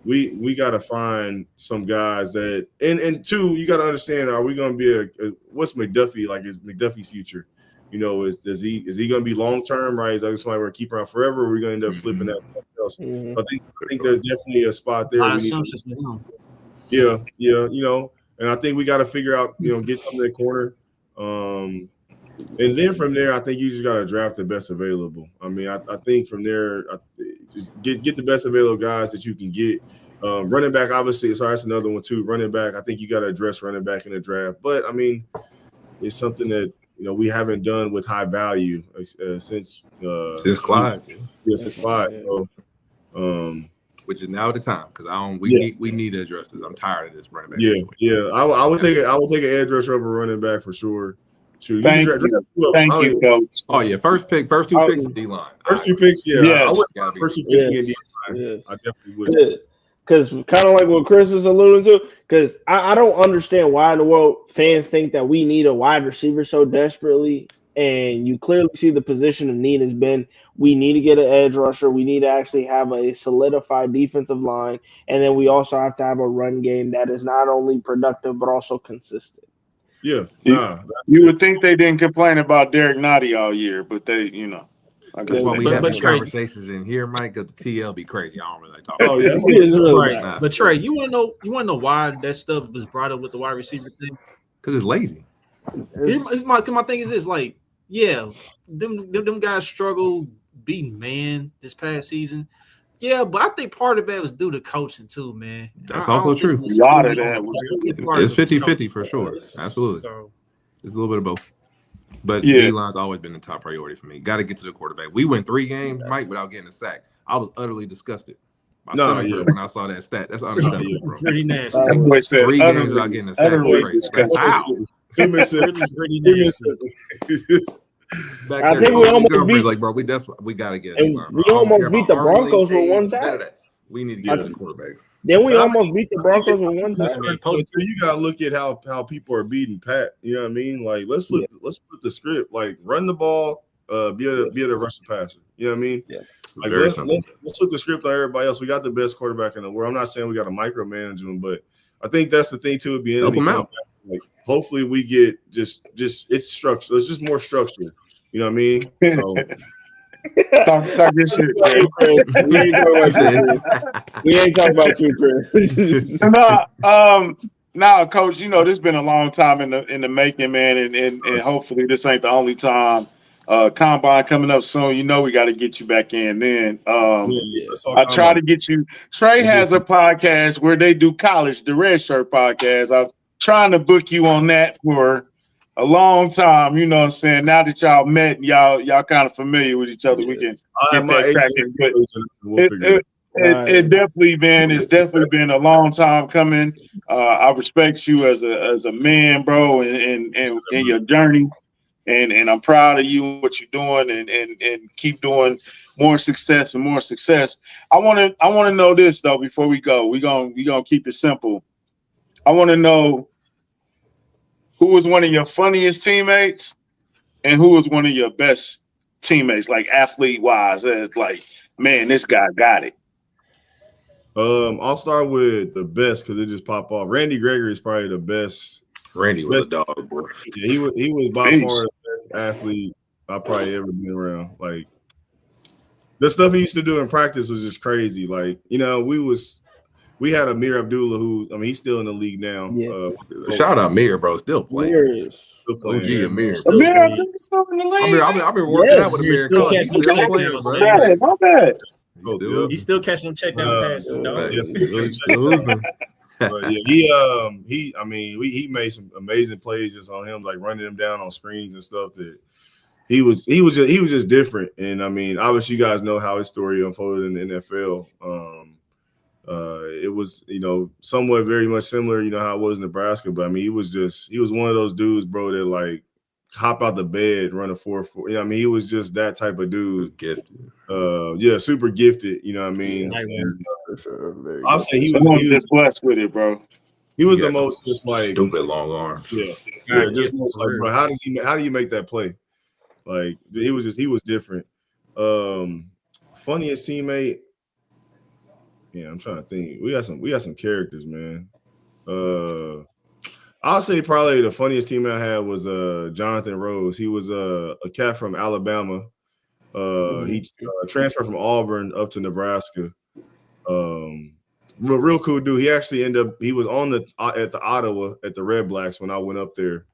we got to find some guys that and two, you got to understand, are we going to be what's McDuffie, like is McDuffie's future? Is he going to be long term, right? Is that somebody we're going to keep around forever, or are we going to end up flipping that else? Mm-hmm. I think there's definitely a spot there. Yeah, and I think we got to figure out, get something in the corner. And then from there, I think you just got to draft the best available. I mean, I think from there, just get the best available guys that you can get. Running back, obviously, that's another one too. Running back, I think you got to address running back in the draft. But, I mean, it's something that, we haven't done with high value since Clyde. Yeah, since Clyde. So, which is now the time because we need to address this. I'm tired of this running back. Yeah. I would take an edge rusher over running back for sure. Thank you, Coach. Oh yeah, first two picks D-line. First two picks, yeah. Yes. I would first two picks in D-line. Yes. I definitely would. Because kind of like what Chris is alluding to, because I don't understand why in the world fans think that we need a wide receiver so desperately and you clearly see the position of need has been, we need to get an edge rusher. We need to actually have a solidified defensive line. And then we also have to have a run game that is not only productive, but also consistent. Yeah. You would think they didn't complain about Derek Nottie all year, but they, you know. That's why we have these Trey, conversations in here, Mike, because the TL be crazy. I don't really talk Oh, about yeah. Right. But Trey, you want to know why that stuff was brought up with the wide receiver thing? Because it's lazy. My thing is this, like, yeah, them guys struggle beating man this past season. Yeah, but I think part of that was due to coaching too, man. That's also true. A lot of that It's 50-50 for sure. Absolutely. So, it's a little bit of both. But yeah, D-line's always been the top priority for me. Got to get to the quarterback. We went 3 games, Mike, without getting a sack. I was utterly disgusted. When I saw that stat. That's unacceptable, bro. pretty nasty. 3 games without getting a sack. Wow. Pretty nasty. I think we almost beat. Like, bro, we got to get. And we almost beat the Broncos with 1 sack. We need to get to the quarterback. Then we almost beat the Broncos with 1 sack. You gotta look at how people are beating Pat. You know what I mean? Like, let's flip the script. Like, run the ball, be a rushing passer. You know what I mean? Yeah. Like, let's flip the script on everybody else. We got the best quarterback in the world. I'm not saying we got to micromanage them, but I think that's the thing too. At the end, help them out. Like, hopefully we get just it's structure. It's just more structure. You know what I mean? So. talk this shit, We ain't talking about you, Chris. No, Coach. You know this has been a long time in the making, man, and hopefully this ain't the only time. Combine coming up soon. You know we got to get you back in. Then I try to get you. Trey has a podcast where they do college, the Red Shirt podcast. I'm trying to book you on that for a long time, you know what I'm saying? Now that y'all met and y'all kind of familiar with each other, we can get that cracking. It's definitely been a long time coming. I respect you as a man, bro, and your journey. And I'm proud of you, what you're doing, and keep doing more success and more success. I wanna know this though before we go. We gonna keep it simple. I want to know who was one of your funniest teammates and who was one of your best teammates, like athlete-wise. Like, man, this guy got it. I'll start with the best because it just popped off. Randy Gregory is probably the best. Randy was a dog, boy. Yeah, he was by far the best athlete I've probably ever been around. Like, the stuff he used to do in practice was just crazy. Like, you know, we had Amir Abdullah, who, I mean, he's still in the league now. Yeah. Shout out Amir, bro. Still playing. OG Amir. Amir still in the league. I've been working out with Amir. Still catching them checkdowns, man. My bad. He's still catching them checkdown passes, dog. But yeah, he made some amazing plays just on him, like running him down on screens and stuff. That he was just different. And I mean, obviously, you guys know how his story unfolded in the NFL. It was, you know, somewhat very much similar, you know, how it was in Nebraska. But I mean, he was one of those dudes, bro, that like hop out the bed, run a 4.4. You know, I mean, he was just that type of dude. Gifted. Super gifted. You know what I mean? I'll say he was just blessed with it, bro. He was the most just like stupid long arm. Yeah, just most like, bro, how do you make that play? Like, he was different. Funniest teammate. Yeah, I'm trying to think. We got some characters, man. I'll say probably the funniest teammate I had was Jonathan Rose. He was a cat from Alabama. He transferred from Auburn up to Nebraska. Real cool dude. He actually he was on at the Ottawa at the Red Blacks when I went up there.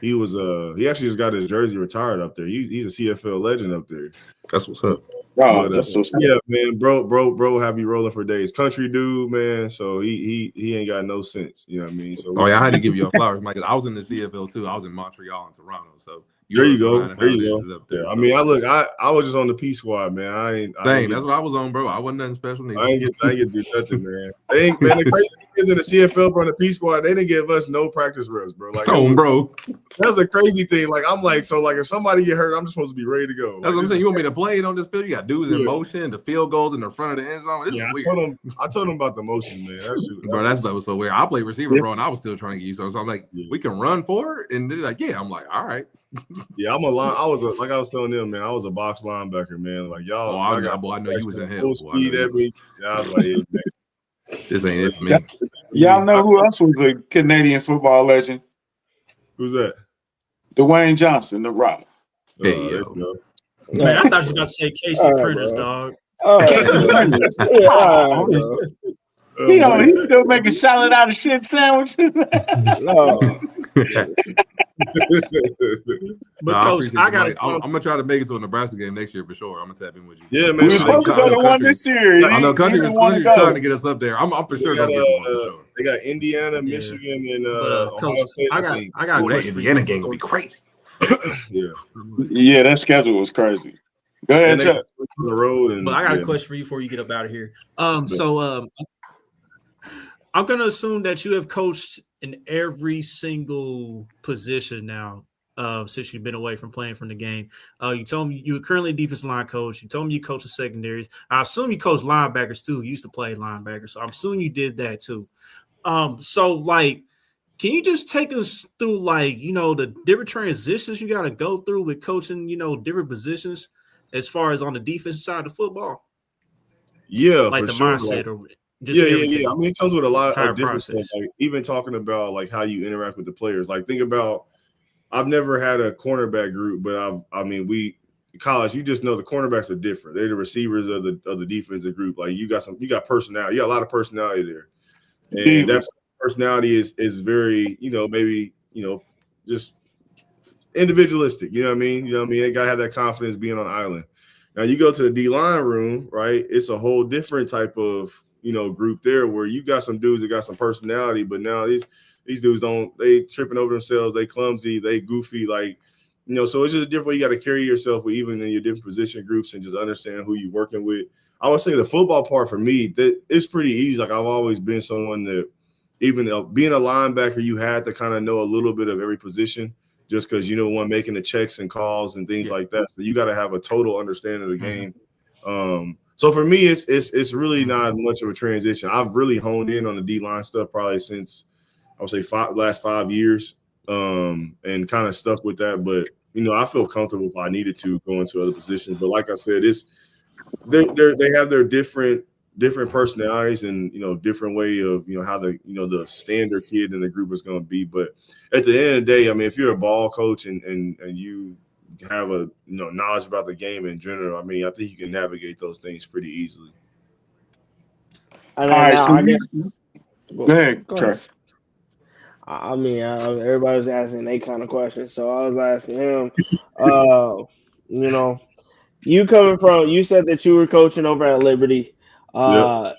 He actually just got his jersey retired up there. He's a CFL legend up there. That's what's up. Oh, that's so sad. Yeah, man, bro, have you rolling for days. Country dude, man. So he ain't got no sense. You know what I mean? So I had to give you a flowers, Mike. I was in the CFL too. I was in Montreal and Toronto. So there you go. Up there. I mean, I was just on the P squad, man. That's what I was on, bro. I wasn't nothing special. I ain't get to do nothing, man. The crazy thing is in the CFL, bro, on the P squad, they didn't give us no practice reps, bro. Like, bro. That's the crazy thing. Like, I'm like, so like if somebody get hurt, I'm just supposed to be ready to go. That's what I'm saying. You want me to play it on this field? You got got dudes in motion, the field goals in the front of the end zone. This is weird. I told him about the motion, man. That was so weird. I played receiver, bro, and I was still trying to get used to it. So I'm like, we can run forward, and they're like, I'm like, all right. Yeah, like I was telling them, man, I was a box linebacker, man. Like y'all, I know you was in hell. Full speed at me. I was like, man. This ain't it for me. Y'all know who else was a Canadian football legend? Who's that? Dwayne Johnson, The Rock. Hey, yo. Man, I thought you were about to say Casey Printers, dog. He's still making salad out of shit sandwiches. But Coach, I'm gonna try to make it to a Nebraska game next year for sure. I'm gonna tap in with you. Yeah, man. We're supposed to go to one this year. I know country's trying to get us up there. I'm for sure gonna get one for sure. They got Indiana, Michigan, and Coach, State. I got that Indiana game gonna be crazy. Yeah, that schedule was crazy. Go ahead, Chuck. The road, but I got a question for you before you get up out of here. So I'm gonna assume that you have coached in every single position now, since you've been away from playing from the game. You told me you were currently a defensive line coach. You told me you coach the secondaries. I assume you coach linebackers too. You used to play linebackers, so I'm assuming you did that too. So like, can you just take us through like, the different transitions you got to go through with coaching, different positions as far as on the defensive side of football? Yeah, like the mindset or just yeah. I mean, it comes with a lot of different process. stuff. Like, even talking about like how you interact with the players. Like, think about, I've never had a cornerback group, but college, you just know the cornerbacks are different. They're the receivers of the defensive group. Like, you got personality. You got a lot of personality there, and that personality is very, maybe just individualistic. You know what I mean? They gotta have that confidence being on the island. Now you go to the D-line room, right? It's a whole different type of group there where you got some dudes that got some personality, but now these dudes they tripping over themselves, they clumsy, they goofy, like, so it's just a different way you got to carry yourself with even in your different position groups and just understand who you're working with. I would say the football part for me, that it's pretty easy. Like, I've always been someone that, even being a linebacker, you had to kind of know a little bit of every position just because one making the checks and calls and things like that. So you got to have a total understanding of the game. So for me, it's really not much of a transition. I've really honed in on the D-line stuff probably since, I would say, last 5 years, and kind of stuck with that. But, I feel comfortable if I needed to go into other positions. But like I said, they have their different personalities and, different way of, how the standard kid in the group is going to be. But at the end of the day, I mean, if you're a ball coach and you have a knowledge about the game in general, I mean, I think you can navigate those things pretty easily. All right, go ahead, Trey. I mean, everybody was asking they kind of questions, so I was asking him. You said that you were coaching over at Liberty, and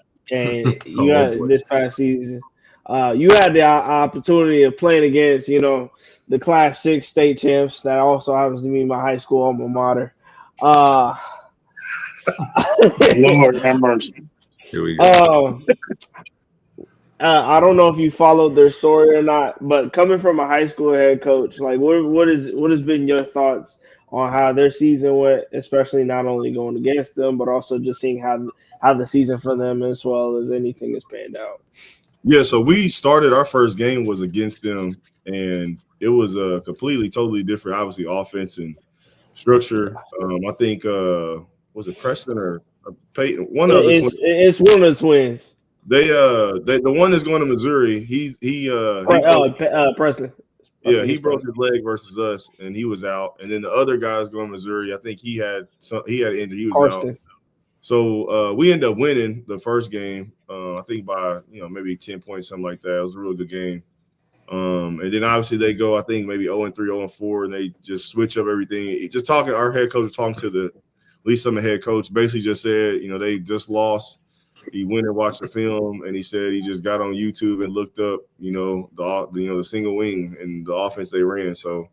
you had this past season. You had the opportunity of playing against, the Class 6 state champs. That also happens to be my high school alma mater. Lord have mercy. Here we go. I don't know if you followed their story or not, but coming from a high school head coach, like what has been your thoughts on how their season went, especially not only going against them, but also just seeing how the season for them as well as anything has panned out? Yeah, so we started, our first game was against them, and it was a totally different, obviously, offense and structure. I think was it Preston or Peyton? It's one of the twins. They the one that's going to Missouri, Preston. Yeah, he broke his leg versus us, and he was out. And then the other guy's going to Missouri. I think he had injury. He was out. So we ended up winning the first game. I think by maybe 10 points, something like that. It was a really good game. And then obviously they go, I think maybe 0-3, 0-4, and they just switch up everything. Just talking, our head coach was talking to at least some of the head coach, basically just said, they just lost. He went and watched the film, and he said he just got on YouTube and looked up, the single wing and the offense they ran. So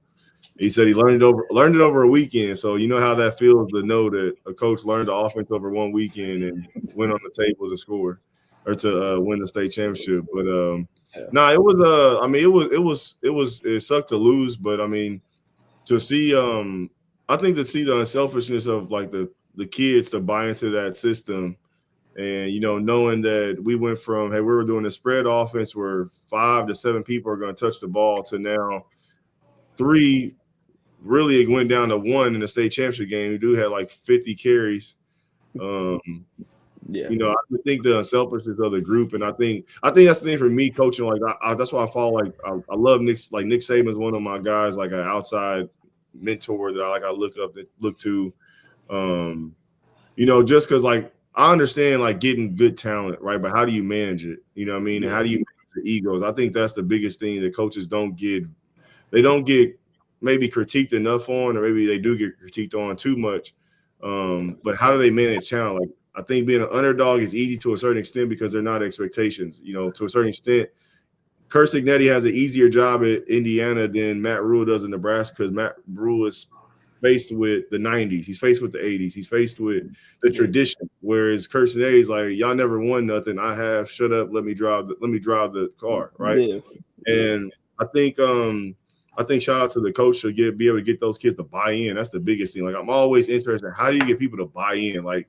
he said he learned it over a weekend. So you know how that feels to know that a coach learned the offense over one weekend and went on the table to score or to win the state championship. But it was it sucked to lose, but I mean, to see I think to see the unselfishness of like the the kids to buy into that system. And, you know, knowing that we went from, hey, we were doing a spread offense where 5 to 7 people are going to touch the ball to now 3, really it went down to 1 in the state championship game. We do have like 50 carries. You know, I think the unselfishness of the group, and I think that's the thing for me coaching. Like, that's why I follow. Like, I love Nick. Like, Nick Saban's one of my guys, like an outside mentor that I look to. You know, just because like I understand like getting good talent, right? But how do you manage it? You know what I mean? And how do you manage the egos? I think that's the biggest thing that coaches don't get. They don't get maybe critiqued enough on, or maybe they do get critiqued on too much. But how do they manage talent? Like, I think being an underdog is easy to a certain extent because they're not expectations. You know, to a certain extent, Kurt Signetti has an easier job at Indiana than Matt Rule does in Nebraska because Matt Rule is faced with the 90s. He's faced with the 80s. He's faced with the tradition. Whereas Kurt Signetti is like, y'all never won nothing. I have. Shut up. Let me drive the car. Right. Yeah. And I think shout out to the coach to be able to get those kids to buy in. That's the biggest thing. Like, I'm always interested in how do you get people to buy in? Like,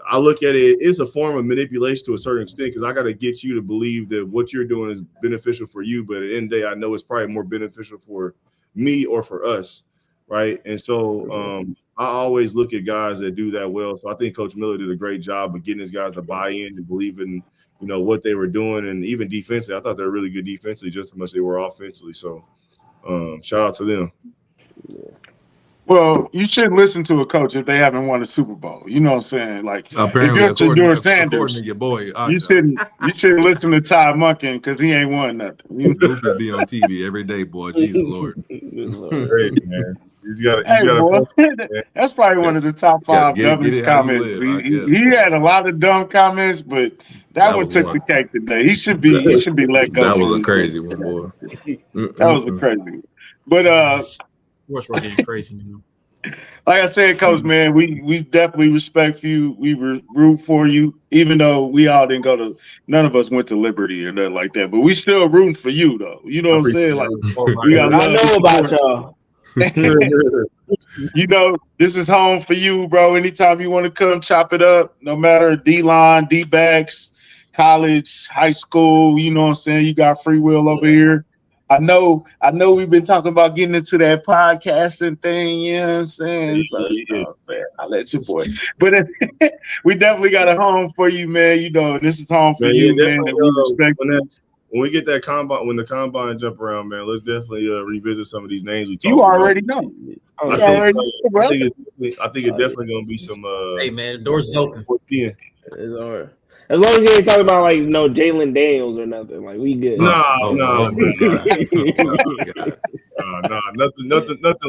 I look at it's a form of manipulation to a certain extent because I got to get you to believe that what you're doing is beneficial for you. But at the end of the day, I know it's probably more beneficial for me or for us, right? And so I always look at guys that do that well. So I think Coach Miller did a great job of getting his guys to buy in and believe in, you know, what they were doing. And even defensively, I thought they were really good defensively just as much as they were offensively. So shout out to them. Well, you shouldn't listen to a coach if they haven't won a Super Bowl. You know what I'm saying? Like, apparently, if you're Shedeur Sanders, your boy, you shouldn't listen to Ty Monken because he ain't won nothing. You know? Could be on TV every day, boy. Jesus Lord. Hey, man. That's probably one of the top 5 dumbest comments. He had a lot of dumb comments, but that one took the cake today. He should be let go. That was a crazy one, boy. That was a crazy one. But we're getting crazy now. Like I said, Coach, man, we definitely respect you. We root for you, even though we all didn't go to. None of us went to Liberty or nothing like that, but we still rooting for you, though. You know what I'm saying? Like, I know about y'all. You know, this is home for you, bro. Anytime you want to come chop it up, no matter D-line, D-backs, college, high school, you know what I'm saying? You got free will over here. I know we've been talking about getting into that podcasting thing, you know what I'm saying? So, you know what I'm saying? I'll let you, boy. But we definitely got a home for you, man. You know, this is home for you, man. And we respect when we get that combine, when the combine jump around, man, let's definitely revisit some of these names we talked about. You already know. I think it's definitely going to be some. Hey, man, doors is open. It's all right. As long as you ain't talking about like no Jalen Daniels or nothing, like we good. No, nothing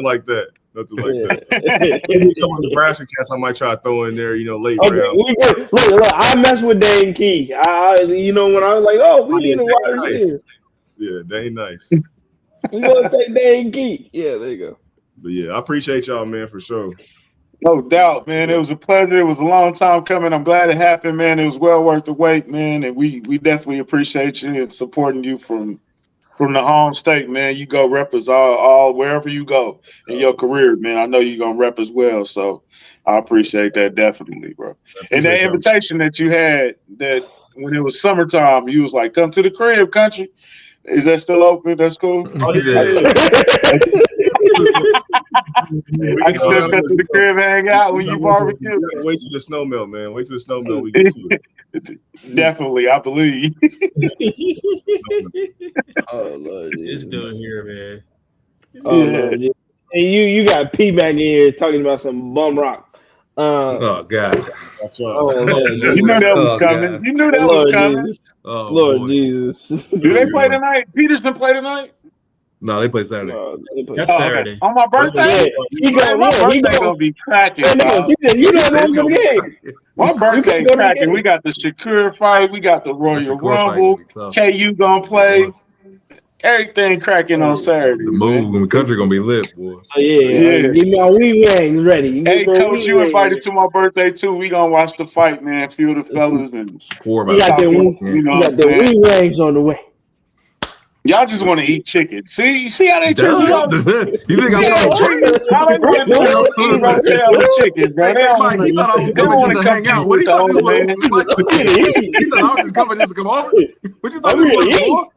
like that. Nothing like that. Maybe some of the Nebraska cats I might try to throw in there, you know, late round. Look, I mess with Dane Key. You know, when I was like, oh, we need a wide receiver. Yeah, Dane nice. We gonna take Dane Key. Yeah, there you go. But yeah, I appreciate y'all, man, for sure. No doubt, man. It was a pleasure. It was a long time coming. I'm glad it happened, man. It was well worth the wait, man. And we definitely appreciate you and supporting you from the home state, man. You go rep us all wherever you go in your career, man. I know you're gonna rep as well. So I appreciate that definitely, bro. And that invitation that you had, that when it was summertime, you was like, come to the crib, country. Is that still open? That's cool. Oh, yeah. I can still come to the crib and hang out when you barbecue. Wait till the snow melt, man. Wait till the snow melt. We get to it. Definitely, I believe. Oh Lord, it's still here, man. Oh yeah. Lord, yeah. And you got P back in here talking about some bum rock. Oh God! Oh, Lord, you knew that was coming. God. You knew that was coming. Jesus. Oh, Lord boy. Jesus! Do they play tonight? Peterson play tonight? No, they play Saturday. That's Saturday. Okay. On my birthday? Yeah. My birthday gonna be cracking. You know that's the game. My birthday cracking. We got the Shakur fight. We got the Royal Rumble. KU gonna play. Everything cracking on Saturday. The move in the country gonna be lit, boy. Oh, yeah. Give me my wee wings ready. Hey, Coach, you invited to my birthday too. We gonna watch the fight, man. A few of the fellas and we got the wee wings on the way. Y'all just want to eat chicken. See how they treat you? You think I'm All they want to do is eat hotel and chicken, bro. They don't Mike, he thought I was coming just to hang out. What do you thought this was? He thought I was just coming just to come over? What you thought this was for?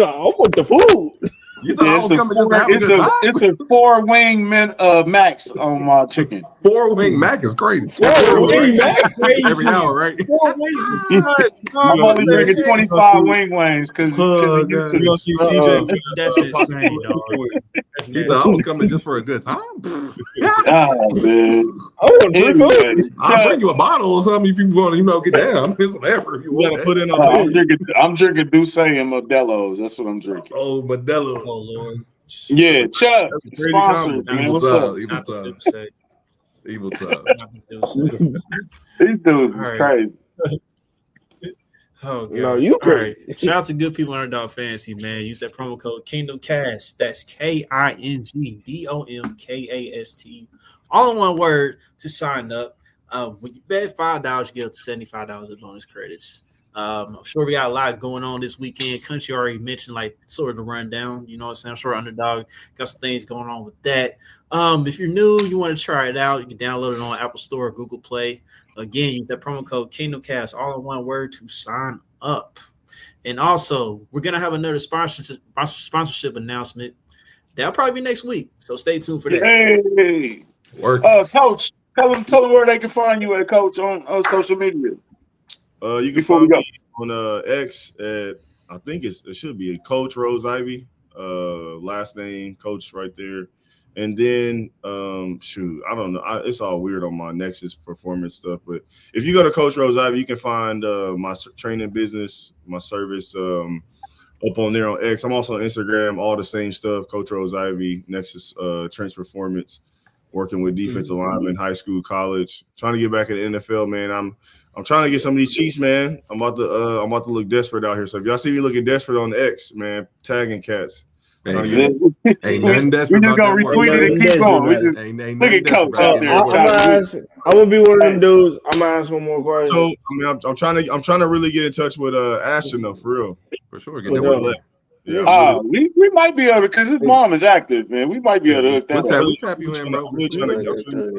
I want the food. You thought I was coming just to have a good time? It's a 4-wing max on my chicken. 4-wing mac is crazy. 4-wing mac crazy. Every hour, right? 4 wings. I'm only drinking 25 wings because you gonna see CJ. That's insane, dog. You thought I was coming just for a good time? Oh, man. I want free food. I'll bring you a bottle or something if you want to, get down. It's whatever. You gotta put in on. I'm drinking Douce and Modelo's. That's what I'm drinking. Oh, Modelo. Oh Lord. Yeah, Chuck. Sponsors, man. What's up? Evil time. These dudes is crazy. Oh, God. No, you crazy. Right. Shout out to good people Underdog Fantasy, man. Use that promo code KingdomCast. That's KINGDOMKAST. All in one word to sign up. When you bet $5, you get up to $75 in bonus credits. I'm sure we got a lot going on this weekend. Country already mentioned sort of the rundown. You know what I'm saying? I'm sure Underdog got some things going on with that. If you're new, you want to try it out, you can download it on Apple Store or Google Play. Again, use that promo code KingdomCast, all in one word, to sign up. And also, we're gonna have another sponsorship announcement. That'll probably be next week, so stay tuned for that. Hey, Coach, tell them where they can find you at, Coach, on social media. You can find me on X at, I think it should be a Coach Rose-Ivey, last name Coach right there. And then I don't know, it's all weird on my Nexus Performance stuff, but if you go to Coach Rose-Ivey, you can find my training business, my service up on there on X. I'm also on Instagram, all the same stuff, Coach Rose-Ivey, Nexus Trench Performance, working with defensive linemen, high school, college, trying to get back in the NFL, man. I'm trying to get some of these Chiefs, man. I'm about to look desperate out here. So if y'all see me looking desperate on X, man, tagging cats. Ain't nothing desperate. We're just gonna retweet it and keep going. Look at Coach out there. I'm gonna be one of them dudes. I'm gonna ask one more question. So I'm trying to really get in touch with Ashton though, for real. For sure. Get that one. Yeah, we might be able to, because his mom is active, man. We might be able to hook that up. We'll tap you in, bro.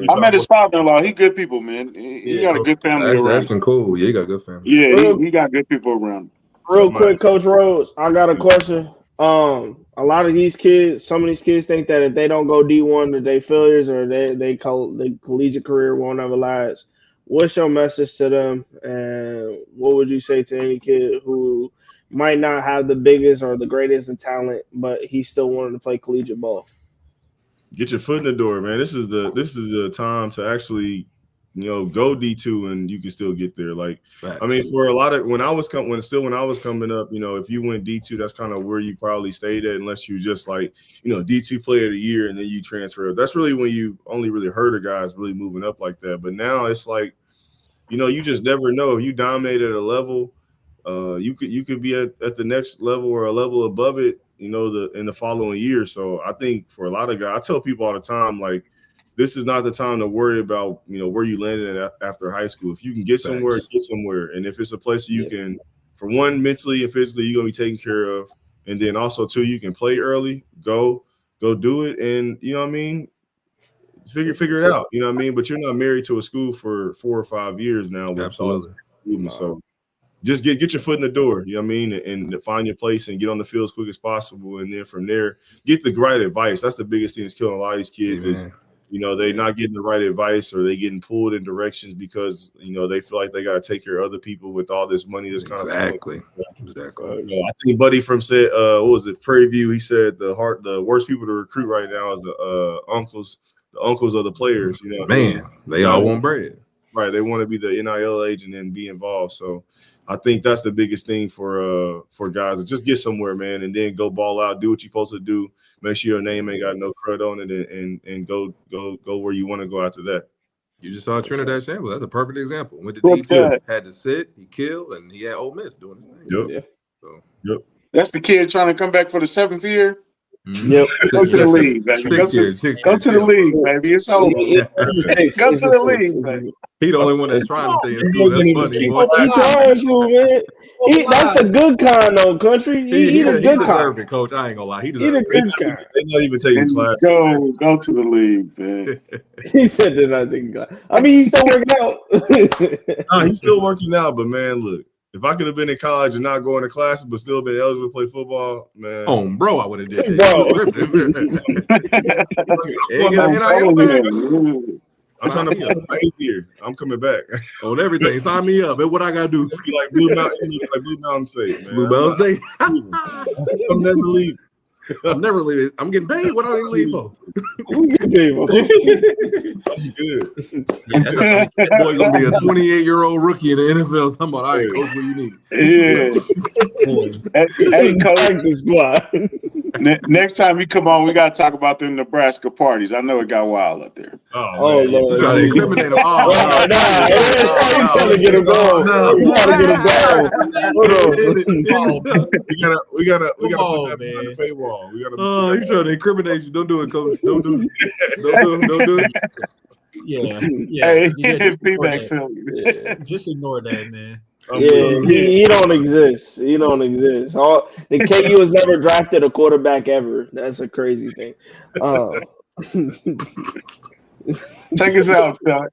I met his father-in-law. He good people, man. He got a good family around. That's cool. Yeah, he got good family. Yeah, he got good people around. Real quick, Coach Rose, I got a question. A lot of these kids, some of these kids think that if they don't go D1, that they failures or they collegiate career won't ever last. What's your message to them, and what would you say to any kid who might not have the biggest or the greatest in talent, but he still wanted to play collegiate ball? Get your foot in the door, man. This is the time to actually, go D2 and you can still get there. Like, facts. I mean, for a lot of when I was coming up, if you went D2, that's kind of where you probably stayed at, unless you just D2 player of the year and then you transfer. That's really when you only really heard of guys really moving up like that. But now it's like, you just never know. If you dominate at a level, you could be at the next level or a level above it, in the following year. So I think for a lot of guys, I tell people all the time, like, this is not the time to worry about, where you landed at after high school. If you can get somewhere, get somewhere. And if it's a place you can, for one, mentally and physically, you're going to be taken care of. And then also, too, you can play early, go do it. And, figure it out, But you're not married to a school for 4 or 5 years now. Absolutely. So just get your foot in the door, and find your place and get on the field as quick as possible. And then from there, get the right advice. That's the biggest thing that's killing a lot of these kids is, they're not getting the right advice, or they getting pulled in directions because, they feel like they got to take care of other people with all this money that's kind of exactly. I think Buddy from said, what was it, Prairie View? He said the worst people to recruit right now is the uncles of the players. Man, they all want bread. Right, they want to be the NIL agent and be involved. So I think that's the biggest thing for guys to just get somewhere, man, and then go ball out, do what you're supposed to do. Make sure your name ain't got no crud on it, and go where you want to go after that. You just saw Trinidad Shambles. That's a perfect example. Went to D2, had to sit, he killed, and he had Ole Miss doing his thing. Yep. That's the kid trying to come back for the 7th year. Mm-hmm. Yep. Go to the league, baby. Go to the league, baby. It's over. Go to the league, baby. He the only one that's trying to stay in school. That's funny. He's trying to, man. That's the good kind, though, country. He the good kind. Deserved it, Coach. I ain't gonna lie. He deserved it. They're not even taking class. Go to the league, man. He said they're not taking class. I mean, he's still working out. Nah, he's still working out, but man, look. If I could have been in college and not going to classes, but still been eligible to play football, man. Oh, bro, I would have did Bro. I'm trying to play right here. I'm coming back on everything. Sign me up. And what I gotta do? Like Blue Mountain State, man. Blue Mountain State. I'm never leaving. I'm never leaving. I'm getting paid. What I need to leave for? I'm good. Yeah, that's how boy gonna be a 28-year-old rookie in the NFL. Talking about, all right, coach, what you need? Yeah. Hey, coach. Next time you come on, we gotta talk about the Nebraska parties. I know it got wild up there. Oh Lord. Trying to incriminate him. He's trying to get him going. He's trying to get him going. We gotta put that behind the paywall. He's trying to incriminate you. Don't do it, coach. Don't do it. Don't do it. Yeah. Hey, just ignore that, man. He don't exist. He don't exist. The KU has never drafted a quarterback ever. That's a crazy thing. Take us out, Chuck.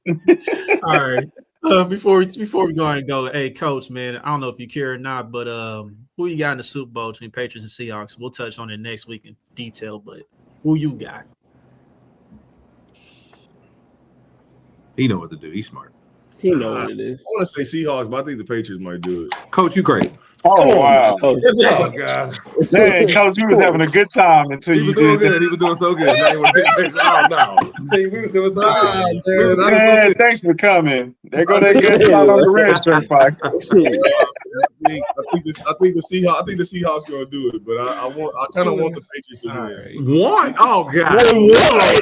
All right. Before we go and go, hey, coach, man, I don't know if you care or not, but who you got in the Super Bowl between Patriots and Seahawks? We'll touch on it next week in detail, but who you got? He know what to do. He's smart. He know what it is. I want to say Seahawks, but I think the Patriots might do it. Coach, you great. Oh, wow. Oh, God. Man, Coach, you was having a good time until you did that. He was doing so good. Oh, no. See, we was doing so good. Man, thanks for coming. There go that good spot on the red shirt, Fox. I think the Seahawks gonna do it, but I kind of want the Patriots to win. One? Oh God!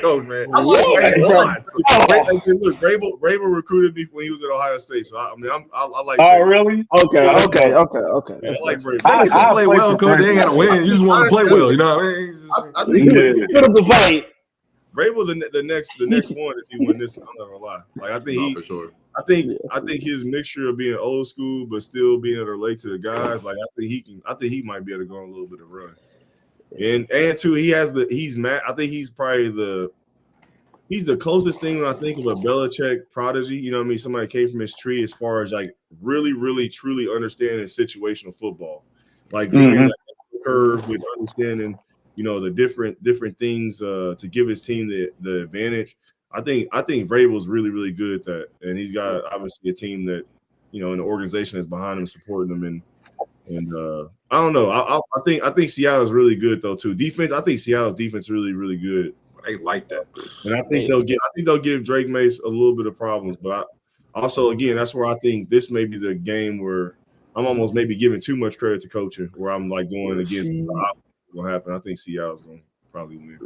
Coach, man. I like look, Vrabel recruited me when he was at Ohio State, so I like. Oh, really? Okay. I like Vrabel. I play well, coach. They ain't gotta win. You just want to play well. You know what I mean? I think put up the fight. Vrabel the next one if he win this. I'm not gonna lie. Like I think for sure. I think his mixture of being old school but still being able to relate to the guys, like I think he might be able to go on a little bit of run. And too, I think he's probably the closest thing when I think of a Belichick prodigy, you know what I mean? Somebody came from his tree as far as like really, really, truly understanding situational football. Like being in that curve with understanding, you know, the different things to give his team the advantage. I think Vrabel's really, really good at that. And he's got obviously a team that, you know, an organization that's behind him, supporting him. And I don't know. I think Seattle's really good though too. Defense, I think Seattle's defense is really, really good. They like that. And I think they'll give Drake Mace a little bit of problems. But that's where I think this may be the game where I'm almost maybe giving too much credit to coaching, where I'm like going against what will happen. I think Seattle's going to probably win.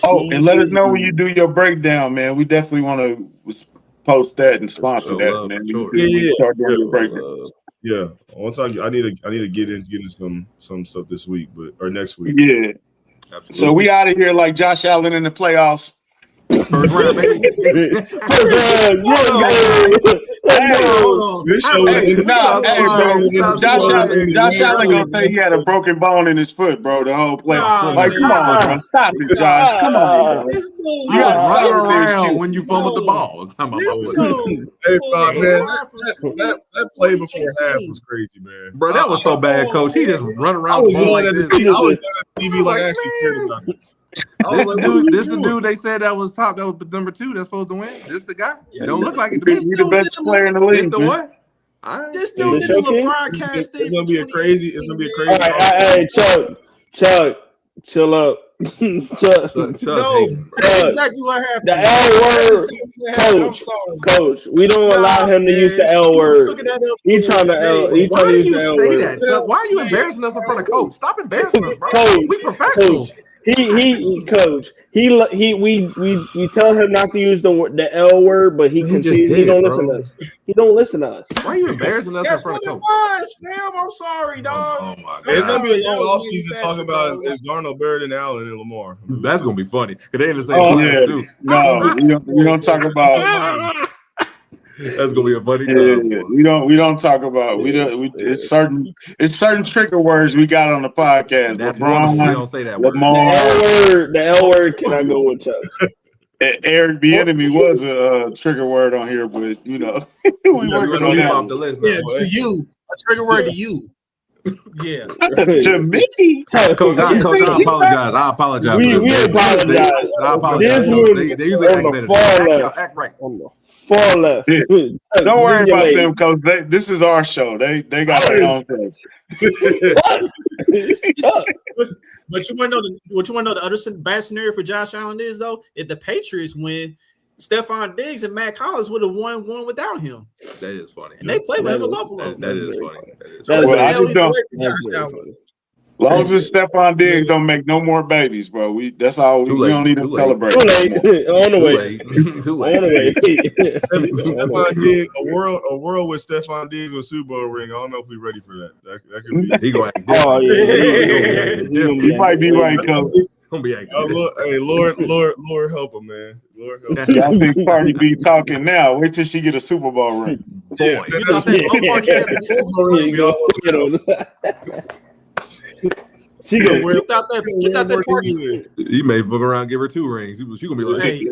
Oh, and let us know when you do your breakdown, man. We definitely want to post that and sponsor that, man. Sure. Start doing your breakdown. Yeah, once I need to get into some stuff this week, or next week. Yeah. Absolutely. So we out of here like Josh Allen in the playoffs. First round, baby. Josh Allen gonna say he had a broken bone in his foot, bro. The whole play. Like, come on, bro. Stop it, Josh. Come on. You got to run around when you fumbled the ball. Hey, man, that play before half was crazy, man. Bro, that was so bad, coach. He just run around. I was yelling at the TV like I actually cared about it. This the dude they said that was top. That was number 2 that's supposed to win. This the guy? Don't look like it. He's the best player in the league. The what? This dude did a LeBron cast. It's gonna be a crazy. All right, hey, Chuck, chill up. Chuck. No, that's exactly what happened. The L word, coach. We don't allow him to use the L word. He's trying to use the L word. Why are you embarrassing us in front of coach? Stop embarrassing us, bro. We professionals. Coach. We tell him not to use the L word, but he continues. He don't listen to us. He don't listen to us. Why are you embarrassing us in front of coach? That's what it was, fam. I'm sorry, dog. Oh my God. It's gonna be a long offseason talking about is Darnold better than Allen and Lamar. That's gonna be funny because they in the same class too. No, you don't talk about. That's gonna be a funny time. Yeah. We don't talk about it's certain trigger words we got on the podcast. That's LeBron, we don't say that Lamar, word. The L word cannot go with Chuck. Eric Bieniemy was a trigger word on here, but we working on off that. the list. Yeah, to you. A trigger word to you. Yeah. To me, Coach, I apologize. I apologize. We apologize. I apologize. This Coach. one They usually act on better. the far left. Act right. On the far left. don't worry about them, Coach. This is our show. They got their own things. But you want to know the other bad scenario for Josh Allen is though? If the Patriots win, Stephon Diggs and Matt Collins would have won one without him. That is funny. And they play with him in Buffalo. That is funny. I just don't. As long as Stephon Diggs don't make no more babies, bro. That's all. We don't need to celebrate. Too late. On the way. Too late. Stephon Diggs, a world with Stephon Diggs with Super Bowl ring. I don't know if we're ready for that. That could be. He gonna act Oh different. You might be right, Coach. Hey, Lord help him, man. Lord help him. Yeah, I think Cardi B talking now. Wait till she get a Super Bowl ring. Boy, You thought that She gonna you thought that party. he may fuck around and give her 2 rings. She gonna be like, Hey,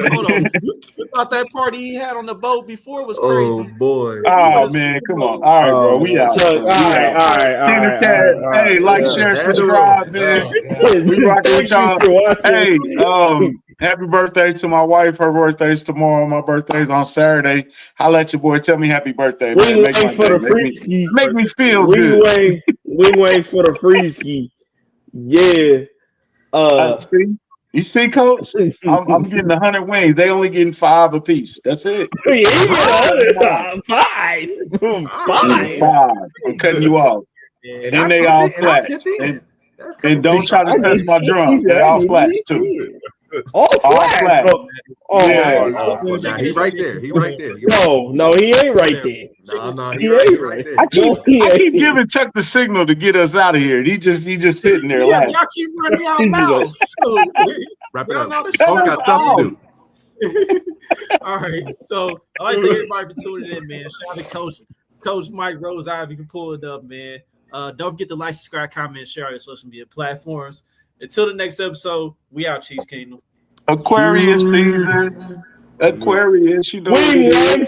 hold on. You thought that party he had on the boat before was crazy. oh boy. Oh man, come on. All right, bro. We out. All right. Hey, like, share, subscribe, man. We rocking with y'all. Hey, happy birthday to my wife. Her birthday's tomorrow. My birthday's on Saturday. Holla at your boy. Tell me happy birthday, man. Make me feel good. Wing wings for the free ski. Yeah. You see, Coach? I'm getting 100 wings. They only getting 5 apiece. That's it. Five. I'm cutting you off. And then they all flats. And don't try to touch my drums. They all flats too. All flats. He's right there. No, he ain't right there. No, he right there. I keep giving Chuck the signal to get us out of here. He just sitting there laughing. Y'all keep running y'all mouth. Wrap it up. Got stuff to do. All right. So I like to thank everybody for tuning in, man. Shout out to Coach Mike Rose-Ivey for pulling up, man. Don't forget to like, subscribe, comment, share on your social media platforms. Until the next episode, we out, Chiefs Kingdom. Aquarius season. Aquarius, you know.